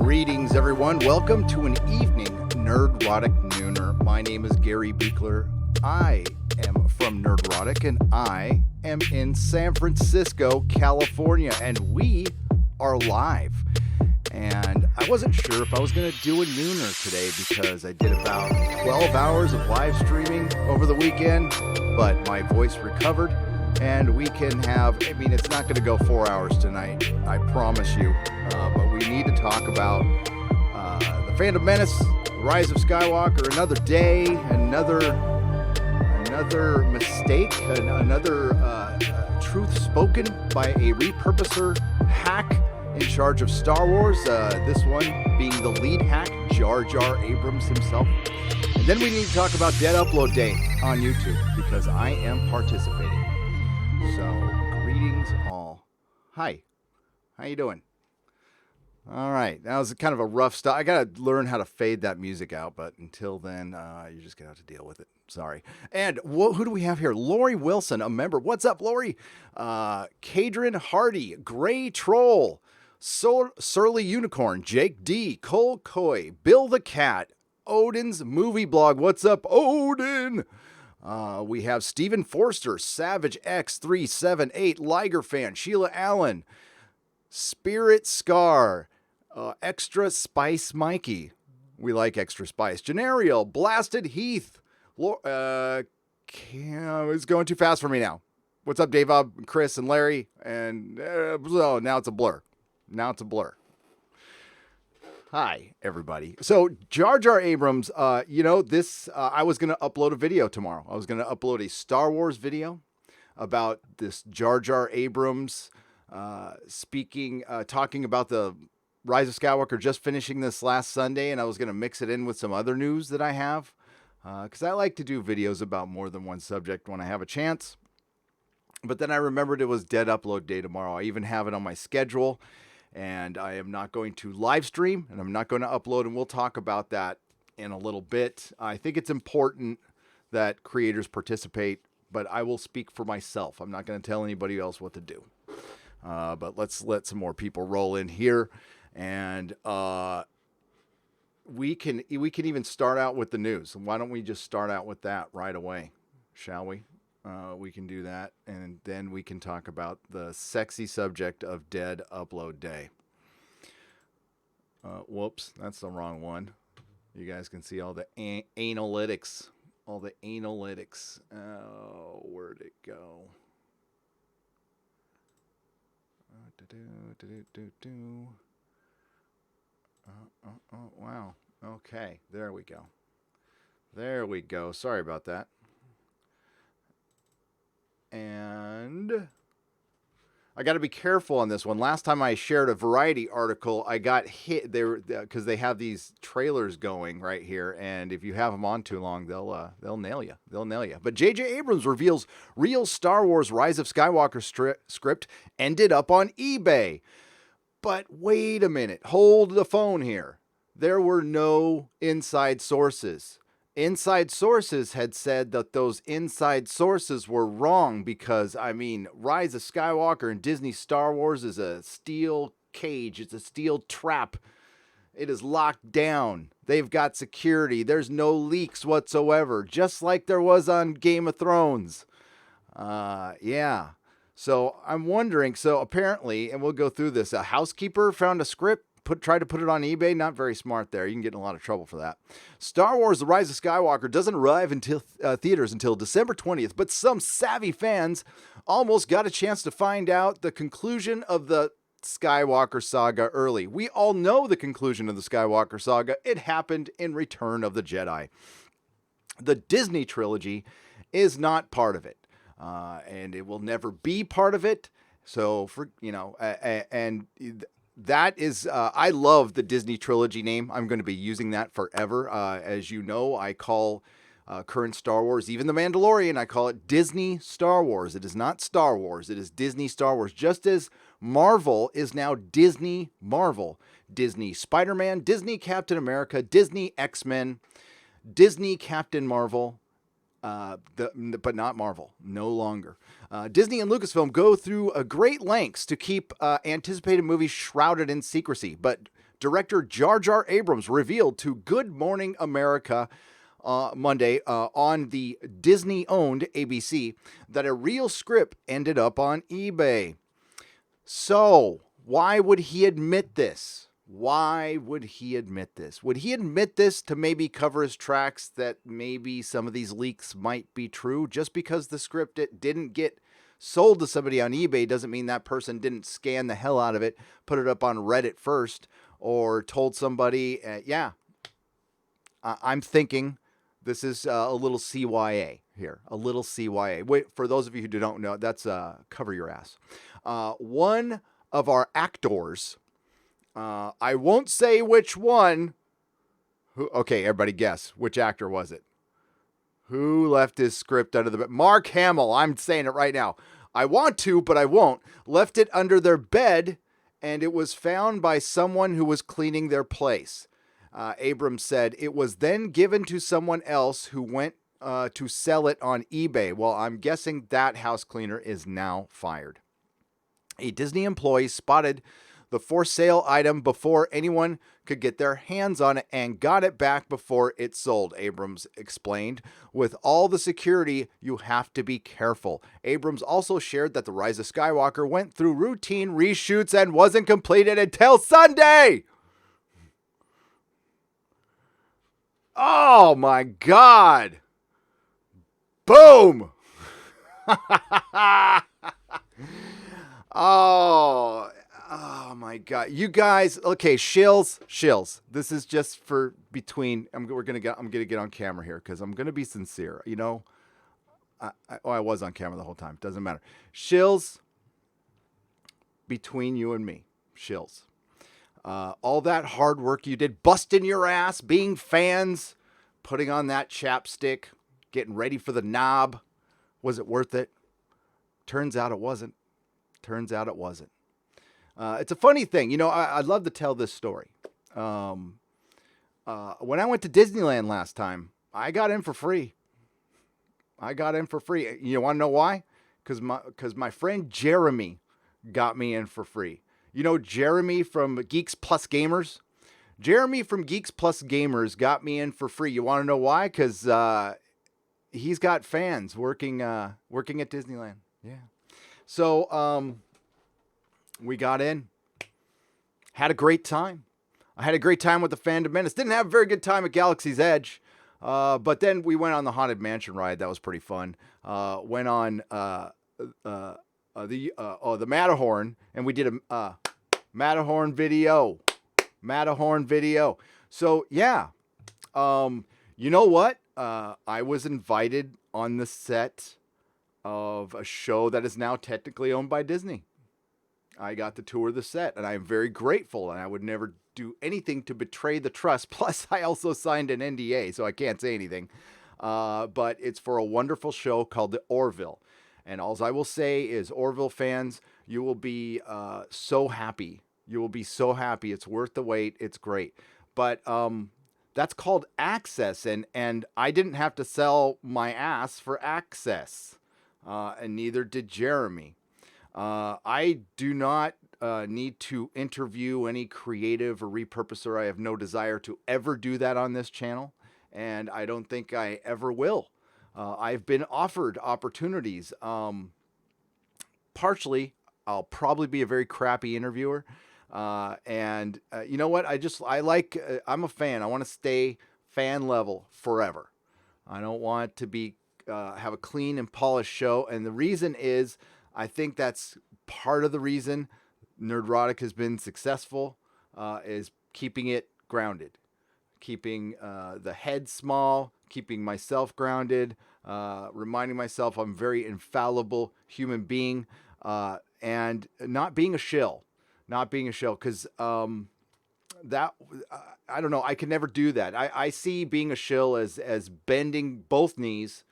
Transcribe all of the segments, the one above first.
Greetings, everyone. Welcome to an evening Nerdrotic Nooner. My name is Gary Beekler. I am from Nerdrotic, and I am in San Francisco, California, and we are live. And I wasn't sure if I was going to do a Nooner today because I did about 12 hours of live streaming over the weekend, but my voice recovered, and we can have, it's not going to go 4 hours tonight, I promise you, but we need to talk about the Fandom Menace, the Rise of Skywalker, another day, another mistake, another truth spoken by a repurposer hack in charge of Star Wars, this one being the lead hack, Jar Jar Abrams himself. And then we need to talk about Dead Upload Day on YouTube, because I am participating. So, greetings all. Hi. How you doing? All right. That was kind of a rough start. I got to learn how to fade that music out, but until then, you're just going to have to deal with it. Sorry. And who do we have here? Lori Wilson, a member. What's up, Lori? Kadrin Hardy, Gray Troll, Surly Unicorn, Jake D, Cole Coy, Bill the Cat, Odin's Movie Blog. What's up, Odin? We have Stephen Forster, Savage X378, Liger Fan, Sheila Allen, Spirit Scar, Extra Spice Mikey. We like Extra Spice. Janariel, Blasted Heath. It's going too fast for me now. What's up, Dave, Chris, and Larry? And now it's a blur. Hi, everybody. So, Jar Jar Abrams, I was going to upload a video tomorrow. I was going to upload a Star Wars video about this Jar Jar Abrams talking about the Rise of Skywalker, just finishing this last Sunday, and I was going to mix it in with some other news that I have, because I like to do videos about more than one subject when I have a chance. But then I remembered it was Dead Upload Day tomorrow. I even have it on my schedule. And I am not going to live stream, and I'm not going to upload, and we'll talk about that in a little bit. I think it's important that creators participate, but I will speak for myself. I'm not going to tell anybody else what to do. But let's let some more people roll in here, and we can even start out with the news. Why don't we just start out with that right away, shall we? We can do that, and then we can talk about the sexy subject of Dead Upload Day. Whoops, that's the wrong one. You guys can see all the analytics. All the analytics. Oh, where'd it go? Wow. Okay, there we go. Sorry about that. And I got to be careful on this one. Last time I shared a Variety article, I got hit because they have these trailers going right here, and if you have them on too long, they'll nail you. But J.J. Abrams reveals real Star Wars Rise of Skywalker script ended up on eBay. But wait a minute, hold the phone here. There were no inside sources. Inside sources had said that those inside sources were wrong because, Rise of Skywalker and Disney Star Wars is a steel cage. It's a steel trap. It is locked down. They've got security. There's no leaks whatsoever, just like there was on Game of Thrones. Yeah. So I'm wondering, apparently, and we'll go through this, a housekeeper found a script, tried to put it on eBay. Not very smart there. You can get in a lot of trouble for that. Star Wars The Rise of Skywalker doesn't arrive until theaters until December 20th, but some savvy fans almost got a chance to find out the conclusion of the Skywalker saga early. We all know the conclusion of the Skywalker saga. It happened in Return of the Jedi. The Disney trilogy is not part of it, and it will never be part of it. So, that is, I love the Disney trilogy name. I'm going to be using that forever. As you know, I call current Star Wars, even The Mandalorian, I call it Disney Star Wars. It is not Star Wars. It is Disney Star Wars. Just as Marvel is now Disney Marvel. Disney Spider-Man, Disney Captain America, Disney X-Men, Disney Captain Marvel. But not Marvel, no longer. Disney and Lucasfilm go through great lengths to keep anticipated movies shrouded in secrecy, but Director Jar Jar Abrams revealed to Good Morning America Monday on the Disney-owned ABC that a real script ended up on eBay. So, why would he admit this? Why would he admit this? Would he admit this to maybe cover his tracks that maybe some of these leaks might be true? Just because the script didn't get sold to somebody on eBay doesn't mean that person didn't scan the hell out of it, put it up on Reddit first, or told somebody, I'm thinking this is a little CYA here, a little CYA. Wait, for those of you who don't know, that's cover your ass. One of our actors, I won't say which one. Okay, everybody guess. Which actor was it? Who left his script under the bed? Mark Hamill. I'm saying it right now. I want to, but I won't. Left it under their bed, and it was found by someone who was cleaning their place. Abrams said it was then given to someone else who went to sell it on eBay. Well, I'm guessing that house cleaner is now fired. A Disney employee spotted the for sale item before anyone could get their hands on it and got it back before it sold, Abrams explained. With all the security, you have to be careful. Abrams also shared that The Rise of Skywalker went through routine reshoots and wasn't completed until Sunday. Oh my God. Boom. Oh my God. You guys, okay, shills. This is just for between, I'm gonna get on camera here because I'm gonna be sincere. You know, I was on camera the whole time. Doesn't matter. Shills between you and me. Shills. All that hard work you did, busting your ass, being fans, putting on that chapstick, getting ready for the knob. Was it worth it? Turns out it wasn't. It's a funny thing. You know, I'd love to tell this story. When I went to Disneyland last time, I got in for free. You want to know why? Because my friend Jeremy got me in for free. You know Jeremy from Geeks Plus Gamers? Jeremy from Geeks Plus Gamers got me in for free. You want to know why? Because he's got fans working at Disneyland. Yeah. So we got in. Had a great time. I had a great time with the Fandom Menace. Didn't have a very good time at Galaxy's Edge. But then we went on the Haunted Mansion ride. That was pretty fun. Went on the Matterhorn, and we did a Matterhorn video. So yeah, you know what? I was invited on the set of a show that is now technically owned by Disney. I got to tour the set, and I am very grateful, and I would never do anything to betray the trust. Plus, I also signed an NDA, so I can't say anything. But it's for a wonderful show called The Orville. And all I will say is, Orville fans, you will be so happy. You will be so happy. It's worth the wait. It's great. But that's called access, and I didn't have to sell my ass for access, and neither did Jeremy. I do not need to interview any creative or repurposer. I have no desire to ever do that on this channel, and I don't think I ever will. I've been offered opportunities. Partially, I'll probably be a very crappy interviewer. And you know what? I'm a fan. I want to stay fan level forever. I don't want to be have a clean and polished show. And the reason is, I think that's part of the reason Nerdrotic has been successful, is keeping it grounded, keeping the head small, keeping myself grounded, reminding myself I'm a very infallible human being, and not being a shill. Because that, I don't know, I could never do that. I see being a shill as bending both knees,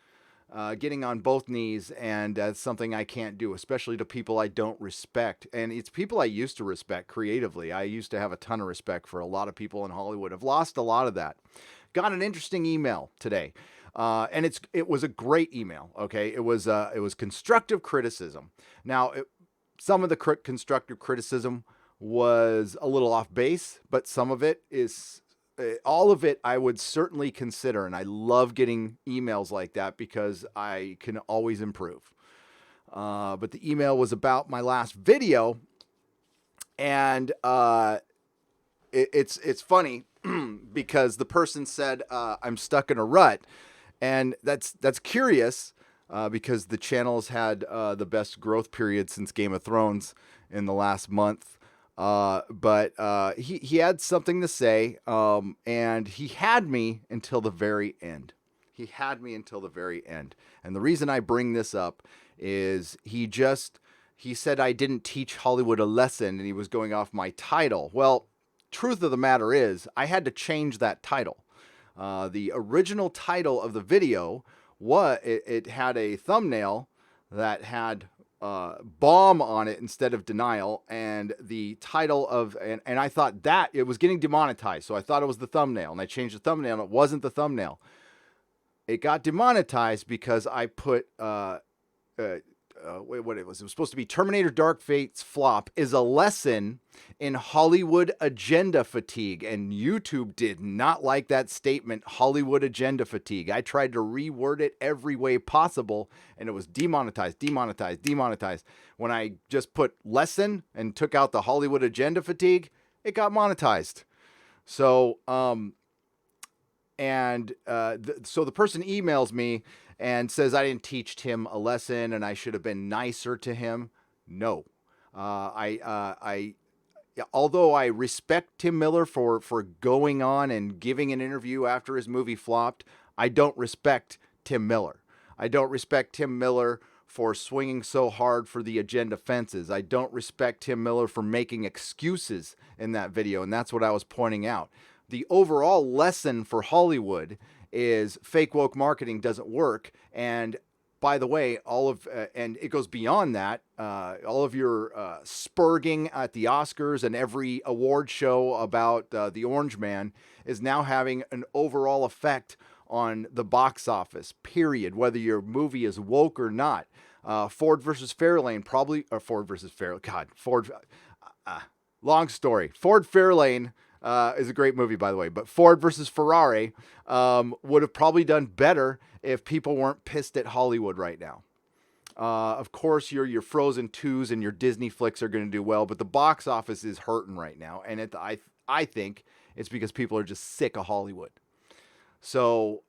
getting on both knees, and that's something I can't do, especially to people I don't respect. And it's people I used to respect creatively. I used to have a ton of respect for a lot of people in Hollywood. I've lost a lot of that. Got an interesting email today, and it was a great email. Okay, it was constructive criticism. Now, some of the constructive criticism was a little off base, but some of it is, all of it I would certainly consider. And I love getting emails like that because I can always improve. But the email was about my last video, and it's funny because the person said I'm stuck in a rut, and that's curious because the channel's had the best growth period since Game of Thrones in the last month. But he had something to say, and he had me until the very end. He had me until the very end. And the reason I bring this up is he said I didn't teach Hollywood a lesson, and he was going off my title. Well, truth of the matter is, I had to change that title. The original title of the video it had a thumbnail that had bomb on it instead of denial, and the title of and I thought that it was getting demonetized, so I thought it was the thumbnail, and I changed the thumbnail, and it wasn't the thumbnail. It got demonetized because I put what it was supposed to be: Terminator Dark Fate's flop is a lesson in Hollywood agenda fatigue. And YouTube did not like that statement, Hollywood agenda fatigue. I tried to reword it every way possible, and it was demonetized. When I just put lesson and took out the Hollywood agenda fatigue, it got monetized. So, so the person emails me and says I didn't teach Tim a lesson and I should have been nicer to him. No, although I respect Tim Miller for going on and giving an interview after his movie flopped, I don't respect Tim Miller. I don't respect Tim Miller for swinging so hard for the agenda fences. I don't respect Tim Miller for making excuses in that video, and that's what I was pointing out. The overall lesson for Hollywood is fake woke marketing doesn't work. And by the way, and it goes beyond that. All of your spurging at the Oscars and every award show about the Orange Man is now having an overall effect on the box office, period, whether your movie is woke or not. Ford versus Fairlane, long story. Ford Fairlane is a great movie, by the way, but Ford versus Ferrari would have probably done better if people weren't pissed at Hollywood right now. Of course, your Frozen 2s and your Disney flicks are going to do well, but the box office is hurting right now, and I think it's because people are just sick of Hollywood. So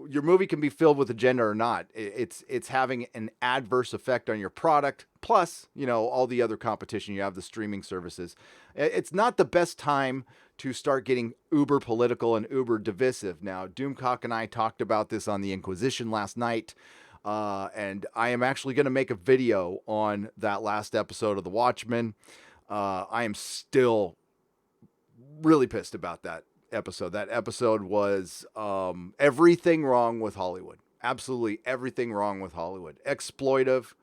your movie can be filled with agenda or not. It's having an adverse effect on your product. Plus, all the other competition. You have the streaming services. It's not the best time to start getting uber political and uber divisive. Now, Doomcock and I talked about this on the Inquisition last night. And I am actually going to make a video on that last episode of The Watchmen. I am still really pissed about that episode. That episode was everything wrong with Hollywood. Absolutely everything wrong with Hollywood. Exploitive.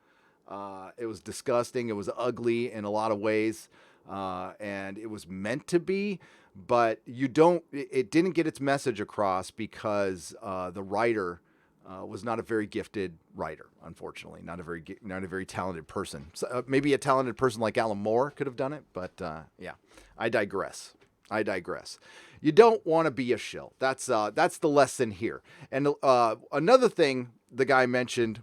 It was disgusting. It was ugly in a lot of ways. And it was meant to be, but it didn't get its message across because the writer was not a very gifted writer, unfortunately. Not a very talented person. So, maybe a talented person like Alan Moore could have done it, but yeah, I digress. You don't want to be a shill. That's the lesson here. And another thing the guy mentioned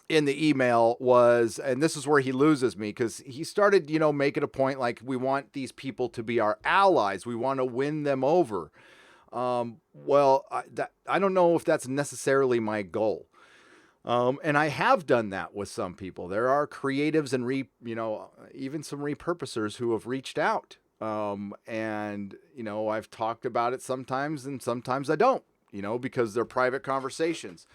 in the email was, and this is where he loses me, because he started, making a point like, we want these people to be our allies. We want to win them over. Well, I don't know if that's necessarily my goal. And I have done that with some people. There are creatives and even some repurposers who have reached out. And I've talked about it sometimes and sometimes I don't, because they're private conversations.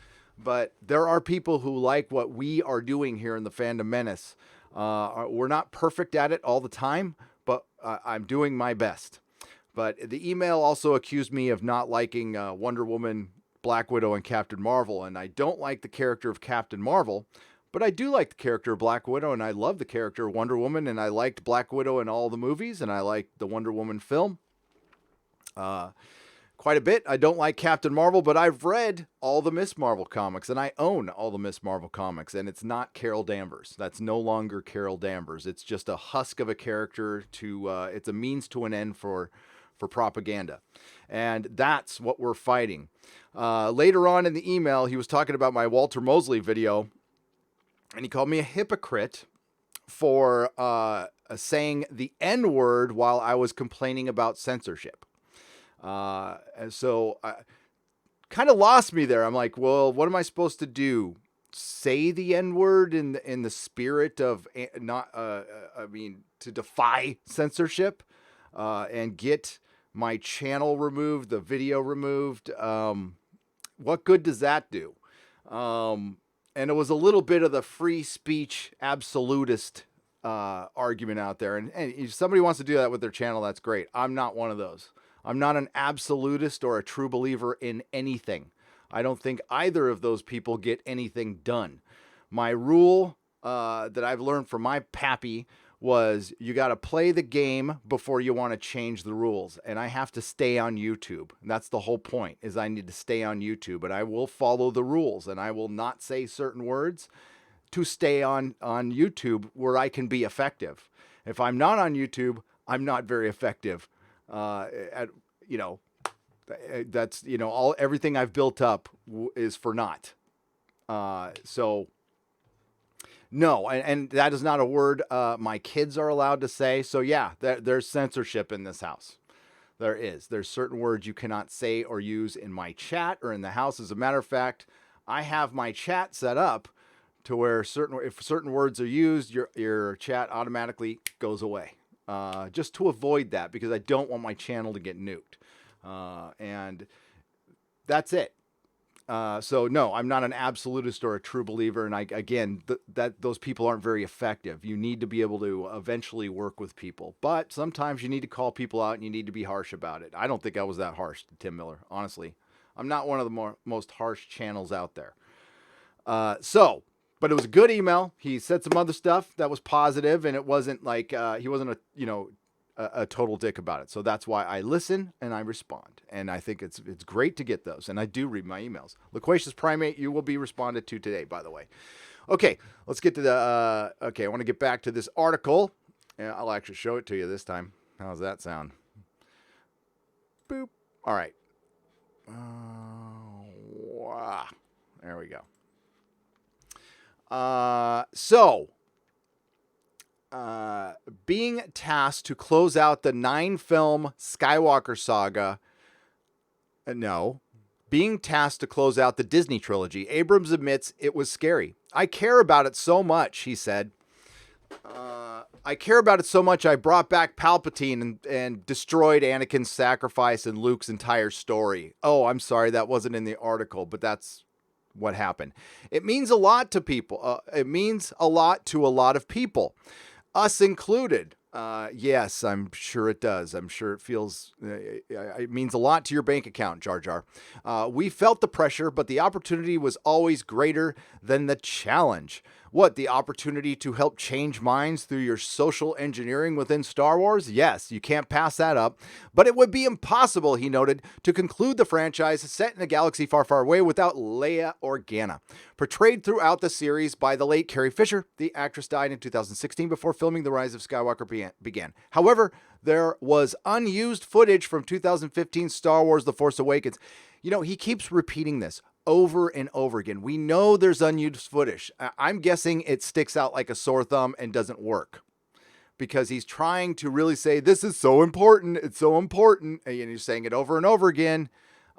But there are people who like what we are doing here in the Fandom Menace. We're not perfect at it all the time, but I'm doing my best. But the email also accused me of not liking Wonder Woman, Black Widow, and Captain Marvel. And I don't like the character of Captain Marvel, but I do like the character of Black Widow, and I love the character of Wonder Woman, and I liked Black Widow in all the movies, and I liked the Wonder Woman film. quite a bit. I don't like Captain Marvel, but I've read all the Miss Marvel comics, and I own all the Miss Marvel comics, and it's not Carol Danvers. That's no longer Carol Danvers. It's just a husk of a character to, it's a means to an end for propaganda. And that's what we're fighting. Later on in the email, he was talking about my Walter Mosley video, and he called me a hypocrite for saying the N-word while I was complaining about censorship. And so I kind of lost me there. I'm like, well, what am I supposed to do? Say the N-word in the spirit of to defy censorship, and get my channel removed, the video removed. What good does that do? And it was a little bit of the free speech absolutist argument out there. And if somebody wants to do that with their channel, that's great. I'm not one of those. I'm not an absolutist or a true believer in anything. I don't think either of those people get anything done. My rule that I've learned from my pappy was you got to play the game before you want to change the rules. And I have to stay on YouTube. And that's the whole point, is I need to stay on YouTube. And I will follow the rules, and I will not say certain words to stay on YouTube where I can be effective. If I'm not on YouTube, I'm not very effective. That's, everything I've built up is for naught. So no, and that is not a word my kids are allowed to say. So yeah, there's censorship in this house. There is. There's certain words you cannot say or use in my chat or in the house. As a matter of fact, I have my chat set up to where if certain words are used, your chat automatically goes away. Just to avoid that, because I don't want my channel to get nuked. And that's it. So no, I'm not an absolutist or a true believer. And those people aren't very effective. You need to be able to eventually work with people, but sometimes you need to call people out and you need to be harsh about it. I don't think I was that harsh to Tim Miller. Honestly, I'm not one of the most harsh channels out there. But it was a good email. He said some other stuff that was positive, and it wasn't like, he wasn't a total dick about it. So that's why I listen and I respond. And I think it's great to get those. And I do read my emails. Loquacious Primate, you will be responded to today, by the way. Okay, let's get to I want to get back to this article. And I'll actually show it to you this time. How's that sound? Boop. All right. Wow. There we go. Being tasked to close out the 9-film Skywalker saga. Being tasked to close out the Disney trilogy. Abrams admits it was scary. I care about it so much, he said. I care about it so much I brought back Palpatine and destroyed Anakin's sacrifice and Luke's entire story. Oh, I'm sorry, that wasn't in the article, but that's what happened. It means a lot to people. It means a lot to a lot of people, us included. Yes, I'm sure it does. I'm sure it feels, it means a lot to your bank account, Jar Jar. We felt the pressure, but the opportunity was always greater than the challenge. What, the opportunity to help change minds through your social engineering within Star Wars? Yes, you can't pass that up. But it would be impossible, he noted, to conclude the franchise set in a galaxy far, far away without Leia Organa. Portrayed throughout the series by the late Carrie Fisher, the actress died in 2016 before filming The Rise of Skywalker began. However, there was unused footage from 2015 Star Wars The Force Awakens. He keeps repeating this over and over again. We know there's unused footage. I'm guessing it sticks out like a sore thumb and doesn't work because he's trying to really say, this is so important. It's so important. And he's saying it over and over again.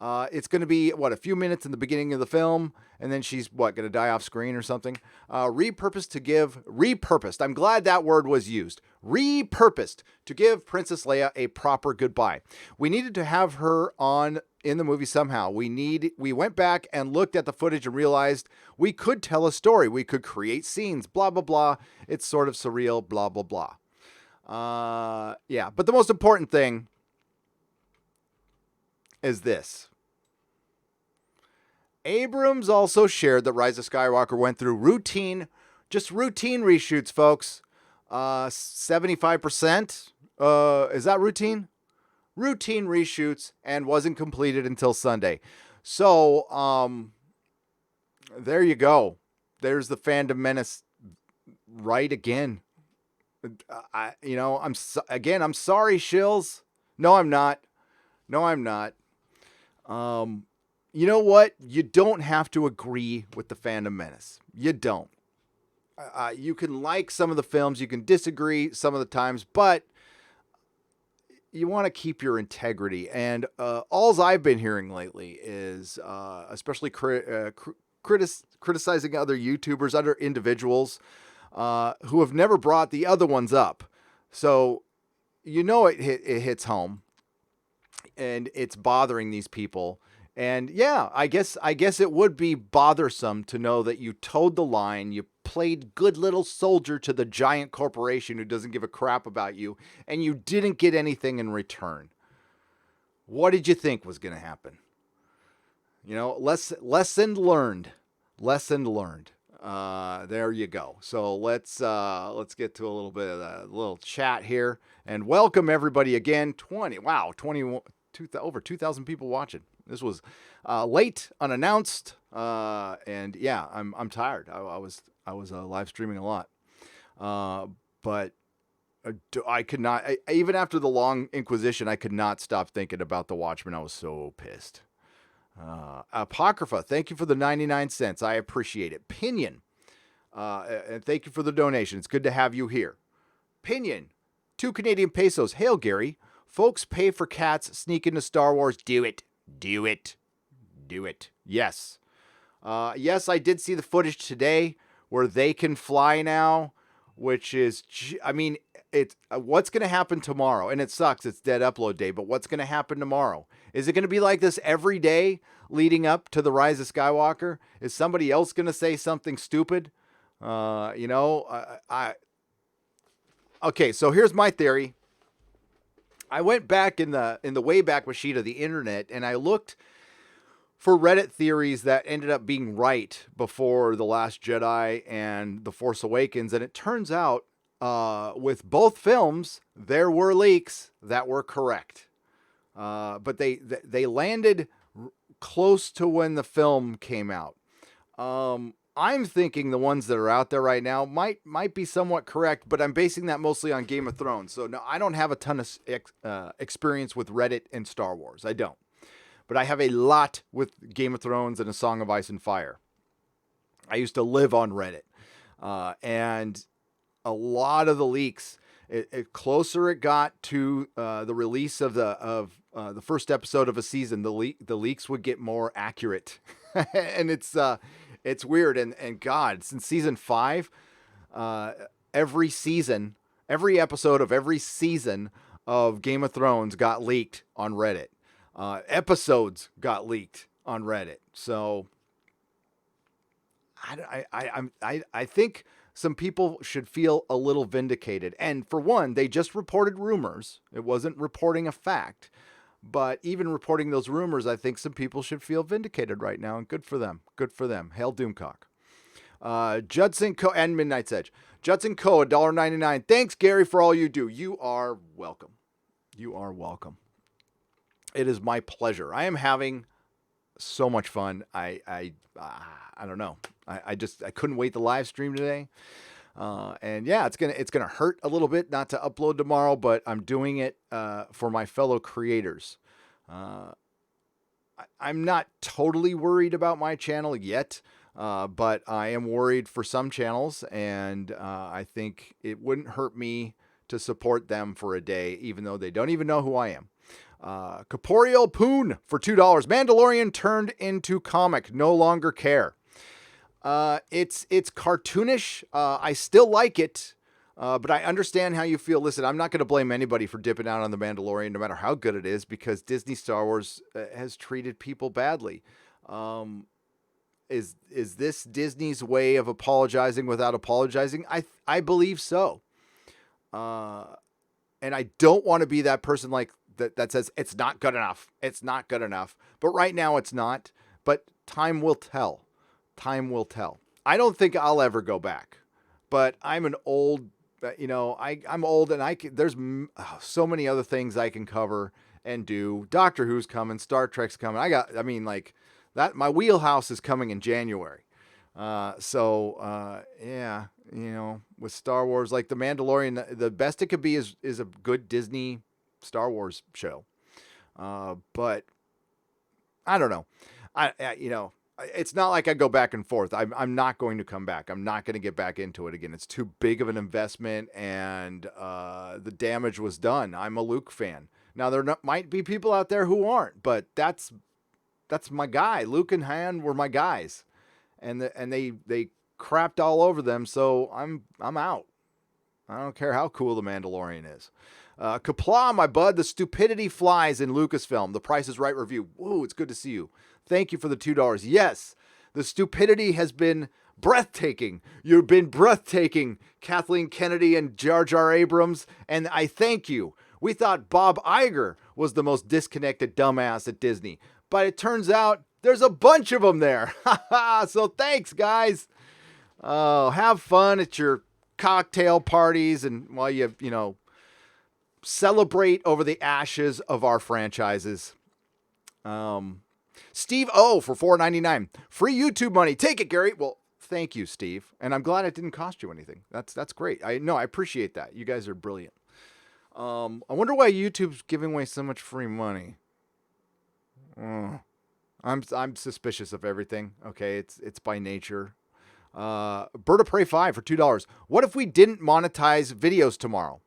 It's going to be, a few minutes in the beginning of the film, and then she's, going to die off screen or something? Repurposed. I'm glad that word was used. Repurposed to give Princess Leia a proper goodbye. We needed to have her on in the movie somehow. We went back and looked at the footage and realized we could tell a story. We could create scenes, blah, blah, blah. It's sort of surreal, blah, blah, blah. Yeah, but the most important thing is this. Abrams also shared that Rise of Skywalker went through routine reshoots, folks. 75%. Is that routine? routine reshoots and wasn't completed until Sunday. So, there you go. There's the Fandom Menace right again. I'm sorry, Shills. No, I'm not. No, I'm not. You know what? You don't have to agree with the Fandom Menace. You don't. You can like some of the films, you can disagree some of the times, but you want to keep your integrity. And alls I've been hearing lately is, especially criticizing other YouTubers, other individuals who have never brought the other ones up. So, it hits home, and it's bothering these people. And yeah, I guess it would be bothersome to know that you towed the line, you played good little soldier to the giant corporation who doesn't give a crap about you, and you didn't get anything in return. What did you think was going to happen? Lesson learned. Lesson learned. There you go. So let's get to a little bit of a little chat here, and welcome everybody again. 2,000 people watching. This was late, unannounced, and yeah, I'm tired. I was live streaming a lot, but I could not. Even after the long Inquisition, I could not stop thinking about the Watchmen. I was so pissed. Apocrypha, thank you for the 99 cents. I appreciate it. Pinion, and thank you for the donation. It's good to have you here. Pinion, 2 Canadian pesos. Hail, Gary. Folks pay for cats, sneak into Star Wars. Do it. Do it. Do it. Yes. Yes, I did see the footage today where they can fly now, which is, it's what's going to happen tomorrow? And it sucks. It's dead upload day, but what's going to happen tomorrow? Is it going to be like this every day leading up to the Rise of Skywalker? Is somebody else going to say something stupid? Okay, so here's my theory. I went back in the Wayback Machine of the internet, and I looked for Reddit theories that ended up being right before The Last Jedi and The Force Awakens. And it turns out with both films, there were leaks that were correct. But they landed close to when the film came out. I'm thinking the ones that are out there right now might be somewhat correct, but I'm basing that mostly on Game of Thrones. So no, I don't have a ton of experience with Reddit and Star Wars. I don't. But I have a lot with Game of Thrones and A Song of Ice and Fire. I used to live on Reddit. And a lot of the leaks, closer it got to the release of the first episode of a season, the leaks would get more accurate. And it's weird. And God, since season 5, every episode of every season of Game of Thrones got leaked on Reddit. Episodes got leaked on Reddit. So I think some people should feel a little vindicated. And for one, they just reported rumors. It wasn't reporting a fact. But even reporting those rumors, I think some people should feel vindicated right now, and good for them. Good for them. Hail Doomcock. Judson Co. and Midnight's Edge. Judson Co. $1.99. Thanks, Gary, for all you do. You are welcome. You are welcome. It is my pleasure. I am having so much fun. I don't know. I couldn't wait to live stream today. And yeah, it's gonna hurt a little bit not to upload tomorrow, but I'm doing it for my fellow creators. I'm not totally worried about my channel yet, but I am worried for some channels, and I think it wouldn't hurt me to support them for a day, even though they don't even know who I am. Corporeal Poon for $2. Mandalorian turned into comic. No longer care. It's cartoonish. I still like it, but I understand how you feel. Listen, I'm not going to blame anybody for dipping out on The Mandalorian, no matter how good it is, because Disney Star Wars has treated people badly. Is this Disney's way of apologizing without apologizing? I believe so. And I don't want to be that person that says it's not good enough. It's not good enough. But right now it's not. But time will tell. Time will tell. I don't think I'll ever go back. But I'm an old, I'm old, and there's so many other things I can cover and do. Doctor Who's coming, Star Trek's coming. I mean, like that. My wheelhouse is coming in January. Yeah, with Star Wars, like The Mandalorian, the best it could be is a good Disney Star Wars show. But I don't know. It's not like I go back and forth. I'm not going to come back. I'm not going to get back into it again. It's too big of an investment, and the damage was done. I'm a Luke fan. Now might be people out there who aren't, but that's my guy. Luke and Han were my guys, and they crapped all over them. So I'm out. I don't care how cool The Mandalorian is. Kapla, my bud, the stupidity flies in Lucasfilm. The Price is Right review. Woo, it's good to see you. Thank you for the $2. Yes, the stupidity has been breathtaking. You've been breathtaking, Kathleen Kennedy and Jar Jar Abrams, and I thank you. We thought Bob Iger was the most disconnected dumbass at Disney, but it turns out there's a bunch of them there. So thanks, guys. Have fun at your cocktail parties and while you celebrate over the ashes of our franchises. Steve O for $4.99. Free YouTube money. Take it, Gary. Well, thank you, Steve. And I'm glad it didn't cost you anything. That's great. I appreciate that. You guys are brilliant. I wonder why YouTube's giving away so much free money. I'm suspicious of everything. Okay, it's by nature. Bird of Prey 5 for $2. What if we didn't monetize videos tomorrow?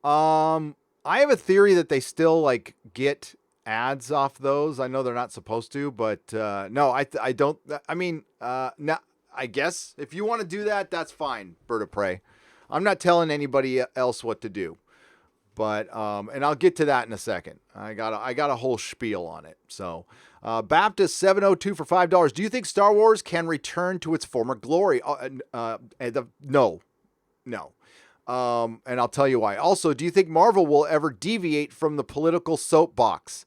I have a theory that they still get ads off those. I know they're not supposed to, but no, I don't. I mean, no, I guess if you want to do that, that's fine. Bird of Prey. I'm not telling anybody else what to do, but and I'll get to that in a second. I got a whole spiel on it. So, Baptist 702 for $5. Do you think Star Wars can return to its former glory? No. And I'll tell you why. Also, do you think Marvel will ever deviate from the political soapbox?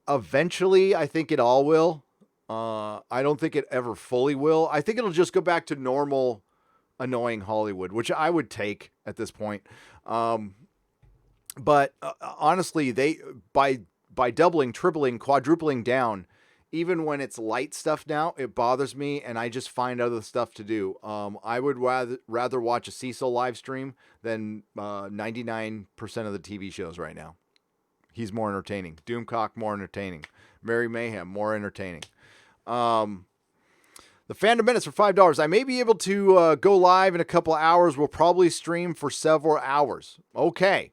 Eventually, I think it all will. I don't think it ever fully will. I think it'll just go back to normal, annoying Hollywood, which I would take at this point. But honestly, they by doubling, tripling, quadrupling down, even when it's light stuff now, it bothers me, and I just find other stuff to do. I would rather watch a Cecil live stream than 99% of the TV shows right now. He's more entertaining. Doomcock, more entertaining. Mary Mayhem, more entertaining. The Fandom Menace for $5. I may be able to go live in a couple of hours. We'll probably stream for several hours. Okay.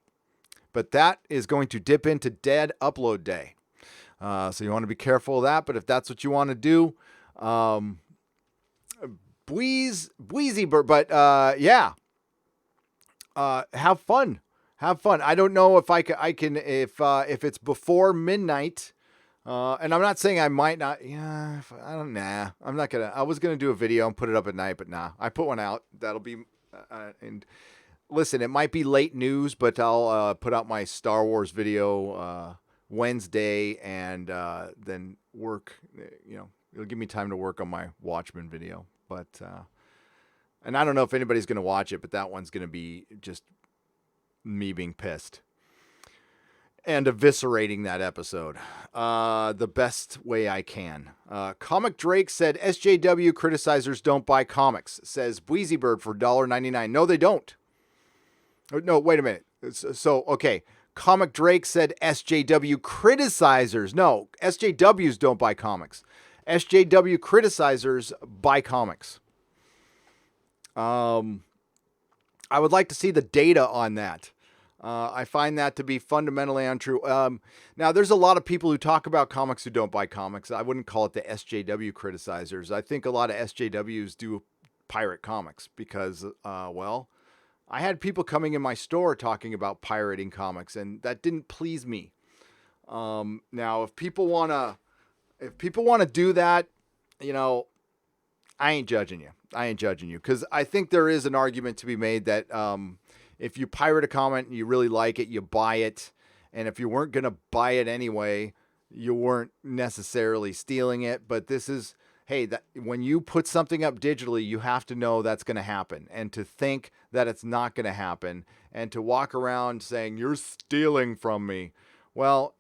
But that is going to dip into dead upload day. So you want to be careful of that. But if that's what you want to do, Bweezy Bird. But yeah, have fun. Have fun. I don't know if I can if it's before midnight. And I'm not saying I might not. Yeah, I'm not gonna. I was gonna do a video and put it up at night, but nah. I put one out. That'll be. And listen, it might be late news, but I'll put out my Star Wars video Wednesday, and then work. It'll give me time to work on my Watchmen video. But and I don't know if anybody's gonna watch it, but that one's gonna be just me being pissed and eviscerating that episode the best way I can. Comic Drake said SJW criticizers don't buy comics, says Bweezybird for $1.99. No, they don't. No, wait a minute. So, okay. Comic Drake said SJW criticizers. No, SJWs don't buy comics. SJW criticizers buy comics. I would like to see the data on that. I find that to be fundamentally untrue. Now, there's a lot of people who talk about comics who don't buy comics. I wouldn't call it the SJW criticizers. I think a lot of SJWs do pirate comics because, I had people coming in my store talking about pirating comics, and that didn't please me. Now, if people want to do that, I ain't judging you. Because I think there is an argument to be made that if you pirate a comic and you really like it, you buy it. And if you weren't going to buy it anyway, you weren't necessarily stealing it. But this is hey, that when you put something up digitally, you have to know that's going to happen, and to think that it's not going to happen, and to walk around saying you're stealing from me. Well,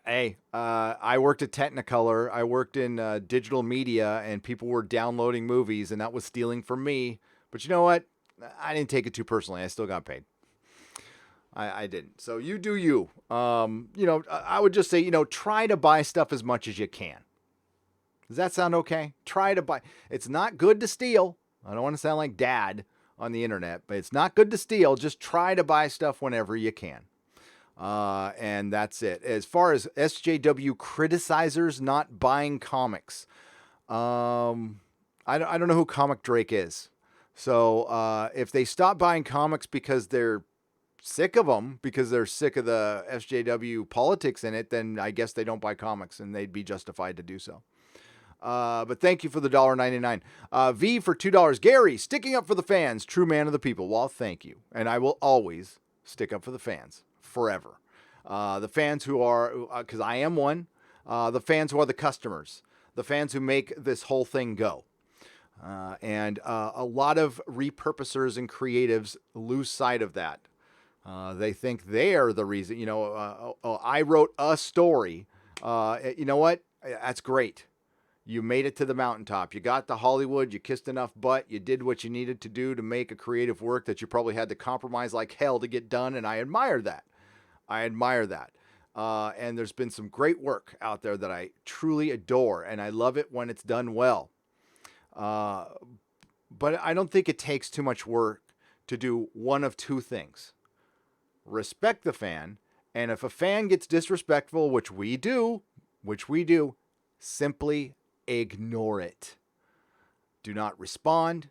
hey, I worked at Technicolor. I worked in digital media, and people were downloading movies, and that was stealing from me. But you know what? I didn't take it too personally. I still got paid. I didn't. So you do you. I would just say, try to buy stuff as much as you can. Does that sound okay? Try to buy. It's not good to steal. I don't want to sound like dad on the internet, but it's not good to steal. Just try to buy stuff whenever you can. And that's it. As far as SJW criticizers not buying comics, I don't know who Comic Drake is. So if they stop buying comics because they're sick of them, because they're sick of the SJW politics in it, then I guess they don't buy comics, and they'd be justified to do so. But thank you for the $1.99. V for $2. Gary, sticking up for the fans, true man of the people. Well, thank you. And I will always stick up for the fans forever. The fans who are, because I am one, the fans who are the customers, the fans who make this whole thing go. And a lot of repurposers and creatives lose sight of that. They think they're the reason, I wrote a story. You know what? That's great. You made it to the mountaintop. You got to Hollywood. You kissed enough butt. You did what you needed to do to make a creative work that you probably had to compromise like hell to get done. And I admire that. And there's been some great work out there that I truly adore. And I love it when it's done well. But I don't think it takes too much work to do one of two things. Respect the fan. And if a fan gets disrespectful, which we do, simply ignore it. Do not respond,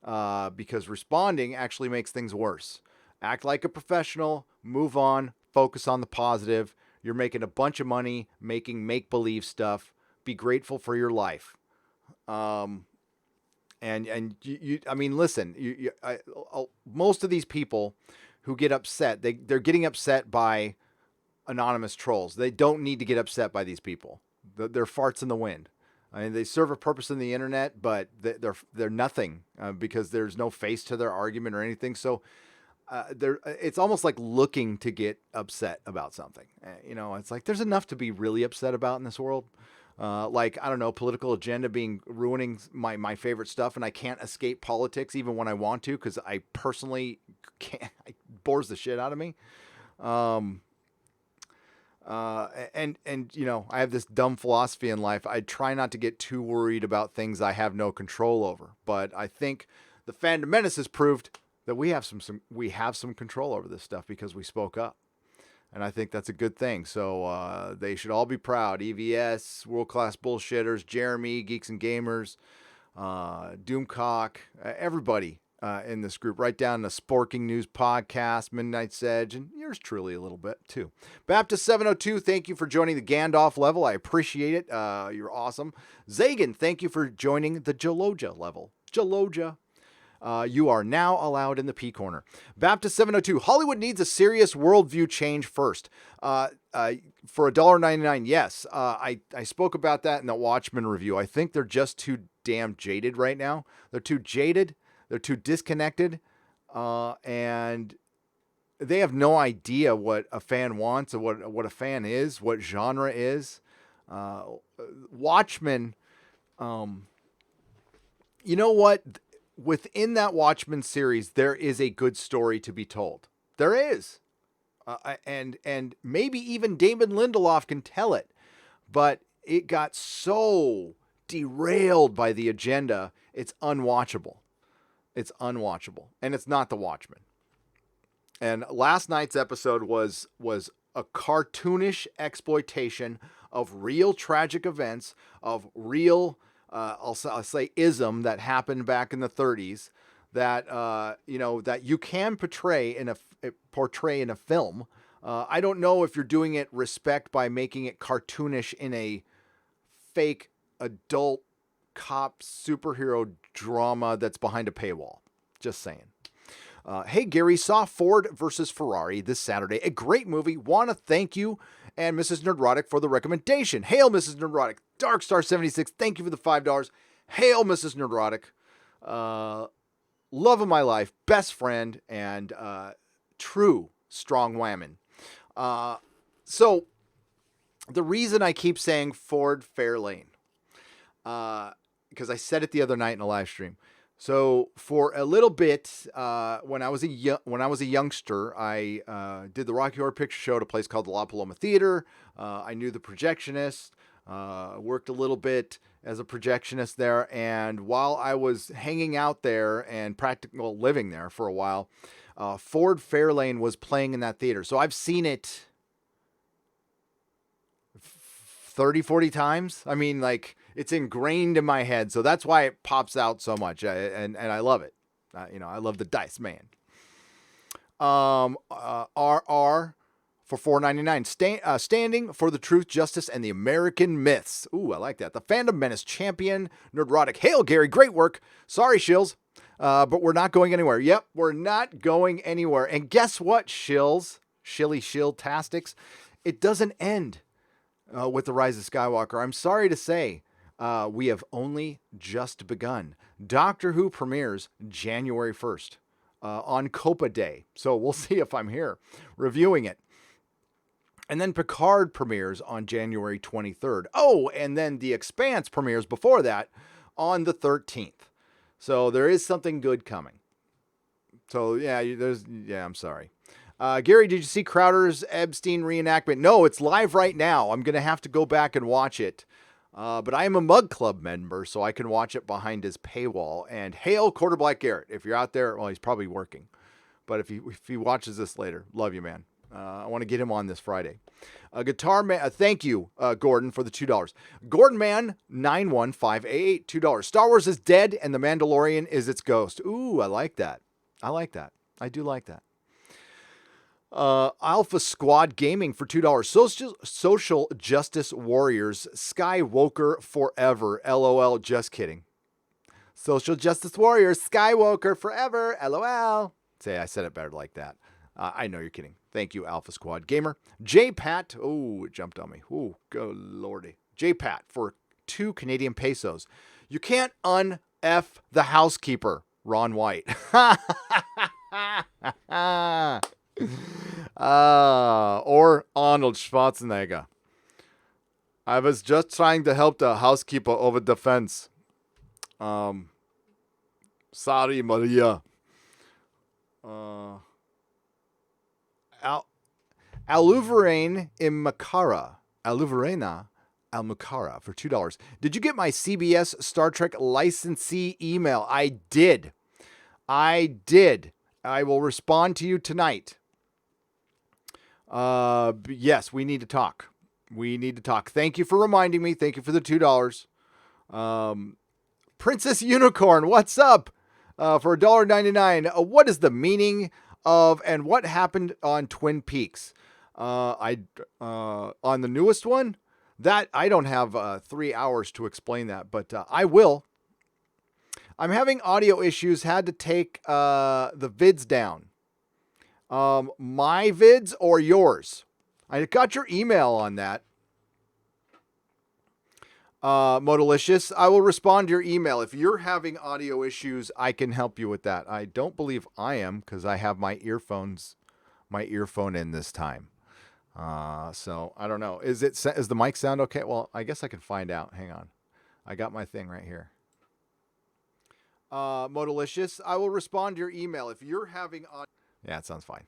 because responding actually makes things worse. Act like a professional, move on, focus on the positive. You're making a bunch of money making make-believe stuff. Be grateful for your life. And listen, most of these people who get upset, they're getting upset by anonymous trolls. They don't need to get upset by these people. They're farts in the wind. I mean, they serve a purpose in the internet, but they're nothing because there's no face to their argument or anything. So it's almost like looking to get upset about something. It's like there's enough to be really upset about in this world. Like, I don't know, political agenda ruining my favorite stuff, and I can't escape politics even when I want to because I personally can't. It bores the shit out of me. I have this dumb philosophy in life. I try not to get too worried about things I have no control over. But I think the Fandom Menace has proved that we have some control over this stuff because we spoke up. And I think that's a good thing. So they should all be proud. EVS, World Class Bullshitters, Jeremy, Geeks and Gamers, Doomcock, everybody in this group. Right down to Sporking News Podcast, Midnight's Edge, and yours truly a little bit too. Baptist 702, thank you for joining the Gandalf level. I appreciate it. You're awesome. Zagan, thank you for joining the Jaloja level. Jaloja. You are now allowed in the P corner. Baptist 702. Hollywood needs a serious worldview change first. For $1.99, yes. I spoke about that in the Watchmen review. I think they're just too damn jaded right now. They're too jaded. They're too disconnected. And they have no idea what a fan wants or what a fan is, what genre is. Watchmen, you know what? Within that Watchmen series, there is a good story to be told. There is. And maybe even Damon Lindelof can tell it. But it got so derailed by the agenda, it's unwatchable. It's unwatchable. And it's not the Watchmen. And last night's episode was a cartoonish exploitation of real tragic events, of real... I'll say ism that happened back in the 30s that, that you can portray in a film. I don't know if you're doing it respect by making it cartoonish in a fake adult cop superhero drama that's behind a paywall. Just saying. Hey, Gary, saw Ford versus Ferrari this Saturday. A great movie. Want to thank you and Mrs. Nerdrotic for the recommendation. Hail, Mrs. Nerdrotic. Darkstar76, thank you for the $5. Hail, Mrs. Nerdrotic. Love of my life, best friend, and true strong whammon. So the reason I keep saying Ford Fairlane, because I said it the other night in a live stream. So for a little bit, when I was a youngster, I did the Rocky Horror Picture Show at a place called the La Paloma Theater. I knew the projectionist, worked a little bit as a projectionist there, and while I was hanging out there and living there for a while, Ford Fairlane was playing in that theater. So I've seen it 30, 40 times. I mean, like, it's ingrained in my head. So that's why it pops out so much. And I love it. I love the Dice Man. RR for $4.99. Standing for the truth, justice, and the American myths. Ooh, I like that. The Fandom Menace champion, Nerdrotic. Hail, Gary. Great work. Sorry, Shills. But we're not going anywhere. Yep, we're not going anywhere. And guess what, Shills? Shill-tastics. It doesn't end with The Rise of Skywalker. I'm sorry to say, we have only just begun. Doctor Who premieres January 1st on Copa Day. So we'll see if I'm here reviewing it. And then Picard premieres on January 23rd. Oh, and then The Expanse premieres before that on the 13th. So there is something good coming. So I'm sorry. Gary, did you see Crowder's Epstein reenactment? No, it's live right now. I'm going to have to go back and watch it. But I am a Mug Club member, so I can watch it behind his paywall. And hail Quarter Black Garrett. If you're out there, well, he's probably working. But if he watches this later, love you, man. I want to get him on this Friday. Guitar Man, thank you, Gordon, for the $2. Gordon Man 91588, $2. Star Wars is dead, and the Mandalorian is its ghost. Ooh, I like that. I do like that. Alpha Squad Gaming for $2. Social Justice Warriors. Skywalker forever. LOL. Just kidding. Social Justice Warriors. Skywalker forever. LOL. Say I said it better like that. I know you're kidding. Thank you, Alpha Squad Gamer. J-Pat. Oh, it jumped on me. Oh, go lordy. J-Pat for 2 Canadian pesos. You can't un-F the housekeeper. Ron White. Or Arnold Schwarzenegger. I was just trying to help the housekeeper over the fence. Sorry, Maria. Aluverane Almucara for $2. Did you get my CBS Star Trek licensee email? I did. I will respond to you tonight. Yes, we need to talk. Thank you for reminding me. Thank you for the $2. Princess Unicorn, what's up? For $1.99. What is the meaning of and what happened on Twin Peaks? On the newest one, that I don't have 3 hours to explain that, but I will. I'm having audio issues. Had to take the vids down. My vids or yours? I got your email on that. Modalicious, I will respond to your email. If you're having audio issues, I can help you with that. I don't believe I am because I have my earphone in this time. So I don't know. Is the mic sound okay? Well, I guess I can find out. Hang on. I got my thing right here. Modalicious, I will respond to your email. If you're having audio... Yeah, it sounds fine.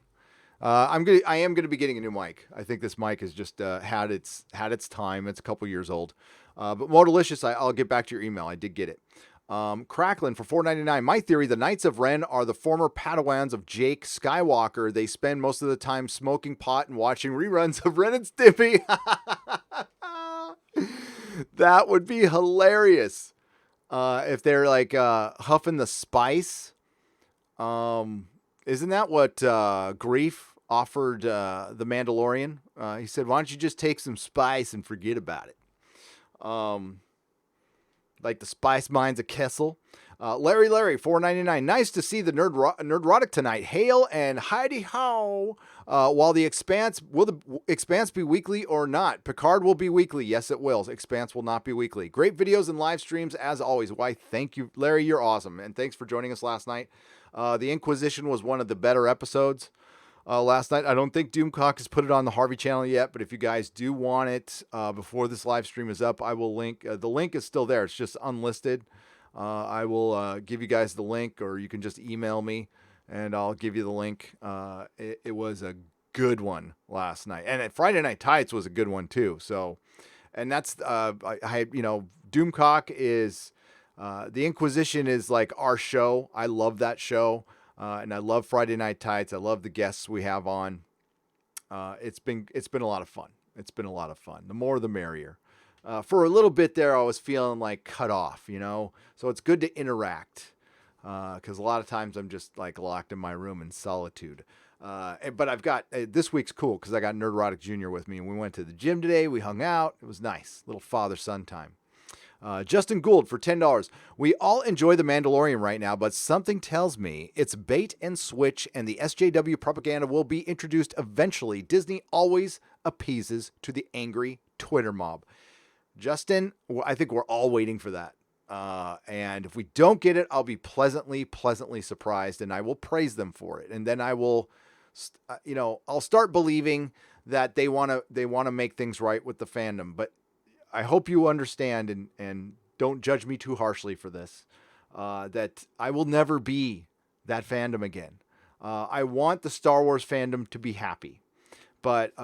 I am gonna be getting a new mic. I think this mic has just had its time. It's a couple years old. But Modalicious, I'll get back to your email. I did get it. Cracklin for $4.99. My theory: the Knights of Ren are the former Padawans of Jake Skywalker. They spend most of the time smoking pot and watching reruns of Ren and Stimpy. That would be hilarious. If they're like huffing the spice. Isn't that what Grief offered the Mandalorian? He said, why don't you just take some spice and forget about it? Like the spice mines of Kessel. Larry, $4.99. Nice to see the Nerdrotic tonight. Hail and Heidi Ho. While the Expanse, will the Expanse be weekly or not? Picard will be weekly. Yes, it will. Expanse will not be weekly. Great videos and live streams as always. Why, thank you, Larry. You're awesome. And thanks for joining us last night. The Inquisition was one of the better episodes last night. I don't think Doomcock has put it on the Harvey channel yet, but if you guys do want it before this live stream is up, I will link. The link is still there. It's just unlisted. I will give you guys the link, or you can just email me and I'll give you the link. It was a good one last night. And Friday Night Tights was a good one too. So, and that's, Doomcock is, the Inquisition is like our show. I love that show. And I love Friday Night Tights. I love the guests we have on. It's been a lot of fun. It's been a lot of fun. The more, the merrier. For a little bit there, I was feeling like cut off, so it's good to interact. Cause a lot of times I'm just like locked in my room in solitude. But I've got, this week's cool cause I got Nerdrotic Jr. with me and we went to the gym today. We hung out. It was nice. Little father-son time. Justin Gould for $10. We all enjoy The Mandalorian right now, but something tells me it's bait and switch and the SJW propaganda will be introduced eventually. Disney always appeases to the angry Twitter mob. Justin, I think we're all waiting for that. And if we don't get it, I'll be pleasantly surprised and I will praise them for it. And then I will, I'll start believing that they want to make things right with the fandom, but I hope you understand and don't judge me too harshly for this, that I will never be that fandom again. I want the Star Wars fandom to be happy, but